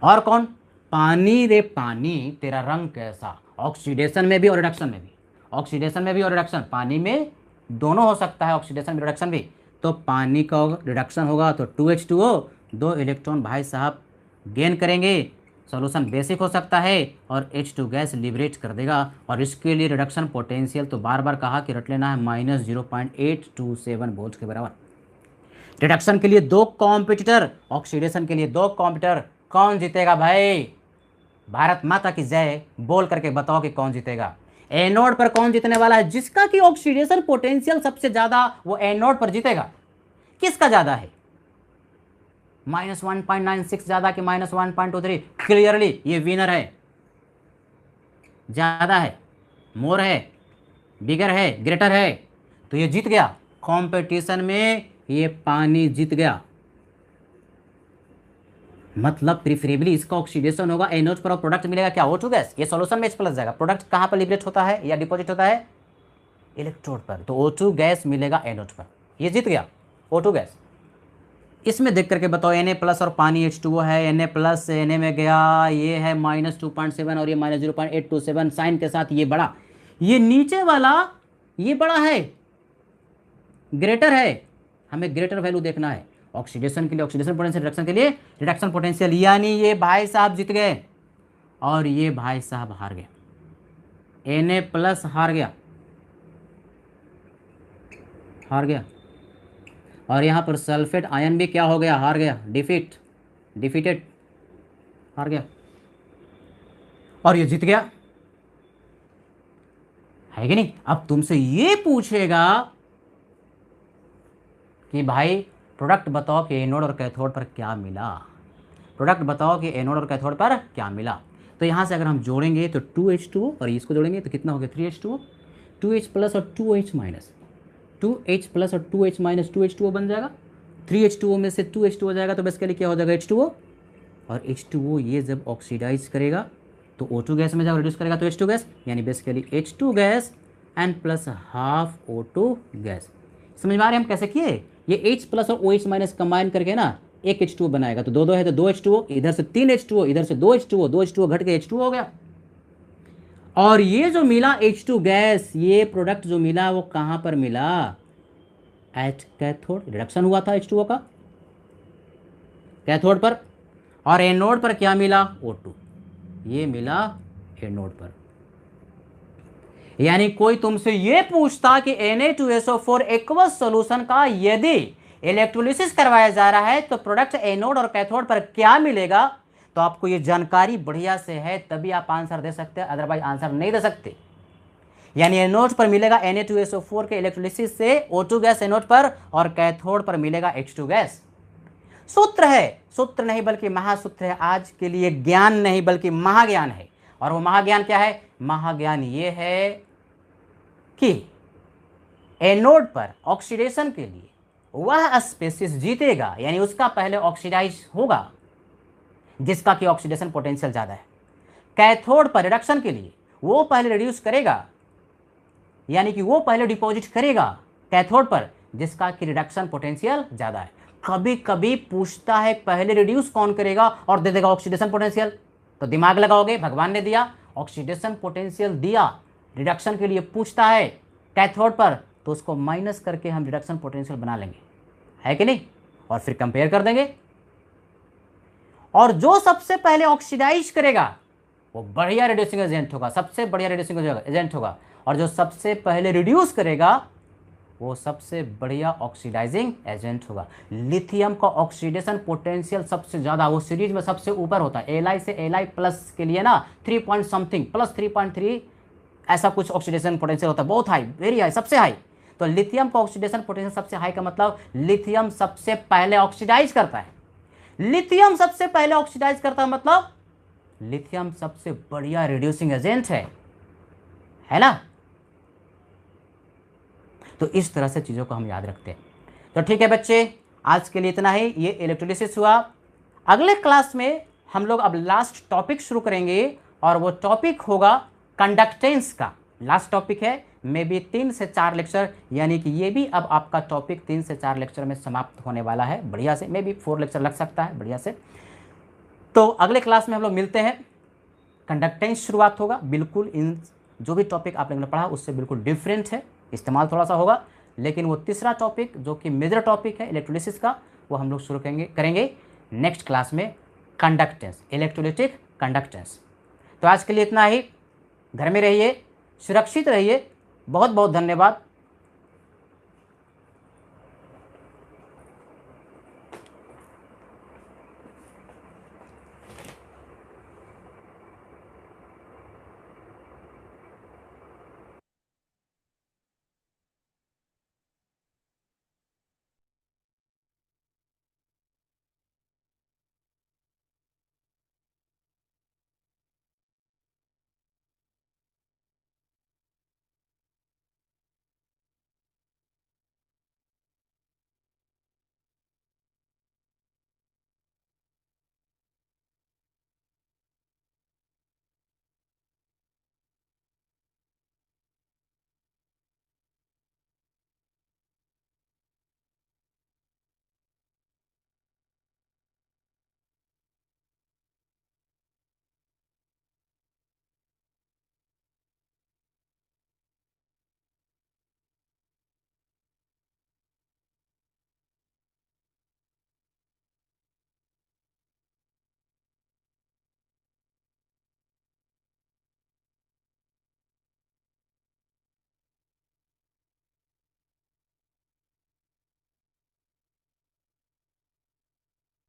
और कौन? पानी रे पानी, तेरा रंग कैसा? ऑक्सीडेशन में भी और रिडक्शन में भी, ऑक्सीडेशन में भी और रिडक्शन, पानी में दोनों हो सकता है, ऑक्सीडेशन भी रिडक्शन भी। तो पानी का रिडक्शन होगा तो 2H2O, 2 इलेक्ट्रॉन भाई साहब गेन करेंगे, सॉल्यूशन बेसिक हो सकता है और H2 गैस लिबरेट कर देगा। और इसके लिए रिडक्शन पोटेंशियल तो बार बार कहा कि रट लेना है -0.827 वोल्ट के बराबर। रिडक्शन के लिए 2 कॉम्पिटिटर, ऑक्सीडेशन के लिए 2 कॉम्पिटिटर, कौन जीतेगा भाई? भारत माता की जय बोल करके बताओ कि कौन जीतेगा। एनोड पर कौन जीतने वाला है? जिसका कि ऑक्सीडेशन पोटेंशियल सबसे ज्यादा, वो एनोड पर जीतेगा। किसका ज्यादा है? -1.96 ज्यादा कि -1.23? क्लियरली ये विनर है, ज्यादा है, मोर है, बिगर है, ग्रेटर है, तो ये जीत गया कंपटीशन में, ये पानी जीत गया। मतलब प्रिफरेबली इसका ऑक्सीडेशन होगा एनोड पर और प्रोडक्ट मिलेगा क्या? O2 gas. ये सॉल्यूशन में H+ जाएगा। प्रोडक्ट कहां पर लिबरेट होता है या डिपॉजिट होता है? इलेक्ट्रोड पर। तो O2 गैस मिलेगा एनोड पर, ये जीत गया O2 गैस। इसमें देख करके बताओ, Na+ और पानी H2O है, Na+ Na में गया, ये है -2.7 और ये -0.827 साइन के साथ, ये बड़ा, ये नीचे वाला ये बड़ा है, ग्रेटर है, हमें ग्रेटर वैल्यू देखना है। ऑक्सीडेशन के लिए ऑक्सीडेशन पोटेंशियल, रिडक्शन के लिए रिडक्शन पोटेंशियल, यानी ये भाई साहब जीत गए और ये भाई साहब हार गए। Na+ हार गया, हार गया। और यहाँ पर सल्फेट आयन भी क्या हो गया? हार गया, डिफीटेड, हार गया। और ये जीत गया, है कि नहीं? अब तुमसे ये पूछेगा कि भाई प्रोडक्ट बताओ कि एनोड और कैथोड पर क्या मिला, प्रोडक्ट बताओ कि एनोड और कैथोड पर क्या मिला। तो यहाँ से अगर हम जोड़ेंगे तो 2H2O और इसको जोड़ेंगे तो कितना हो गया? 3H2O, 2H+ और 2H-, 2H+ और 2H- 2H2O बन जाएगा। 3H2O में से 2H2O जाएगा तो बेसिकली क्या हो जाएगा? H2O। और H2O ये जब ऑक्सीडाइज करेगा तो O2 गैस में जब रिड्यूस करेगा तो H2 गैस, यानी basically H2 gas and +½ O2 gas. समझ में आ रहे हम कैसे किए? ये H+ और OH- कंबाइन करके ना एक H2O बनाएगा, तो 2 है तो 2 H2O, इधर से 3 H2O, इधर से 2 H2O, 2 H2O घट के H2O हो गया। और ये जो मिला H2 गैस, ये प्रोडक्ट जो मिला वो कहां पर मिला? एट कैथोड, रिडक्शन हुआ था H2O का कैथोड पर। और एनोड पर क्या मिला? O2, ये मिला एनोड पर। यानी कोई तुमसे ये पूछता कि Na2SO4 एक्वस सॉल्यूशन का यदि इलेक्ट्रोलिसिस करवाया जा रहा है तो प्रोडक्ट एनोड और कैथोड पर क्या मिलेगा, तो आपको ये जानकारी बढ़िया से है तभी आप आंसर दे सकते हैं, अदरवाइज आंसर नहीं दे सकते। यानी एनोड पर मिलेगा Na2SO4 के इलेक्ट्रोलिसिस से O2 गैस एनोड पर, और कैथोड पर मिलेगा H2 गैस। सूत्र है, सूत्र नहीं बल्कि महासूत्र है, आज के लिए ज्ञान नहीं बल्कि महाज्ञान है। और वो महाज्ञान क्या है? महाज्ञान ये है कि एनोड पर ऑक्सीडेशन के लिए वह स्पेसीज जीतेगा, यानी उसका पहले ऑक्सीडाइज होगा जिसका कि ऑक्सीडेशन पोटेंशियल ज्यादा है। कैथोड पर रिडक्शन के लिए वो पहले रिड्यूस करेगा, यानी कि वो पहले डिपॉजिट करेगा कैथोड पर जिसका कि रिडक्शन पोटेंशियल ज्यादा है। कभी कभी पूछता है पहले रिड्यूस कौन करेगा और दे देगा ऑक्सीडेशन पोटेंशियल, तो दिमाग लगाओगे, भगवान ने दिया ऑक्सीडेशन पोटेंशियल दिया, रिडक्शन के लिए पूछता है कैथोड पर, तो उसको माइनस करके हम रिडक्शन पोटेंशियल बना लेंगे, है कि नहीं? और फिर कंपेयर कर देंगे। और जो सबसे पहले ऑक्सीडाइज करेगा वो बढ़िया रिड्यूसिंग एजेंट होगा, सबसे बढ़िया रिड्यूसिंग एजेंट होगा। और जो सबसे पहले रिड्यूस करेगा वो सबसे बढ़िया ऑक्सीडाइजिंग एजेंट होगा। लिथियम का ऑक्सीडेशन पोटेंशियल सबसे ज्यादा, वो सीरीज में सबसे ऊपर होता है। Li से Li+ के लिए ना 3 पॉइंट समथिंग +3.3 ऐसा कुछ ऑक्सीडेशन पोटेंशियल होता है, बहुत हाई, वेरी हाई, सबसे हाई। तो लिथियम का ऑक्सीडेशन पोटेंशियल सबसे हाई का मतलब लिथियम सबसे पहले ऑक्सीडाइज करता है। लिथियम सबसे पहले ऑक्सीडाइज करता है मतलब लिथियम सबसे बढ़िया रिड्यूसिंग एजेंट है ना? तो इस तरह से चीज़ों को हम याद रखते हैं। तो ठीक है बच्चे, आज के लिए इतना ही। ये इलेक्ट्रोलिसिस हुआ। अगले क्लास में हम लोग अब लास्ट टॉपिक शुरू करेंगे और वो टॉपिक होगा कंडक्टेंस का। लास्ट टॉपिक है, मे बी 3 से 4 लेक्चर, यानी कि ये भी अब आपका टॉपिक 3 से 4 लेक्चर में समाप्त होने वाला है बढ़िया से, मे बी 4 लेक्चर लग सकता है बढ़िया से। तो अगले क्लास में हम लोग मिलते हैं, कंडक्टेंस शुरुआत होगा। बिल्कुल इन जो भी टॉपिक आप लोगों ने पढ़ा उससे बिल्कुल डिफरेंट है, इस्तेमाल थोड़ा सा होगा। लेकिन वो तीसरा टॉपिक जो कि मेजर टॉपिक है इलेक्ट्रोलिसिस का, वो हम लोग शुरू करेंगे नेक्स्ट क्लास में, कंडक्टेंस, इलेक्ट्रोलिटिक कंडक्टेंस। तो आज के लिए इतना ही। घर में रहिए, सुरक्षित रहिए। बहुत बहुत धन्यवाद।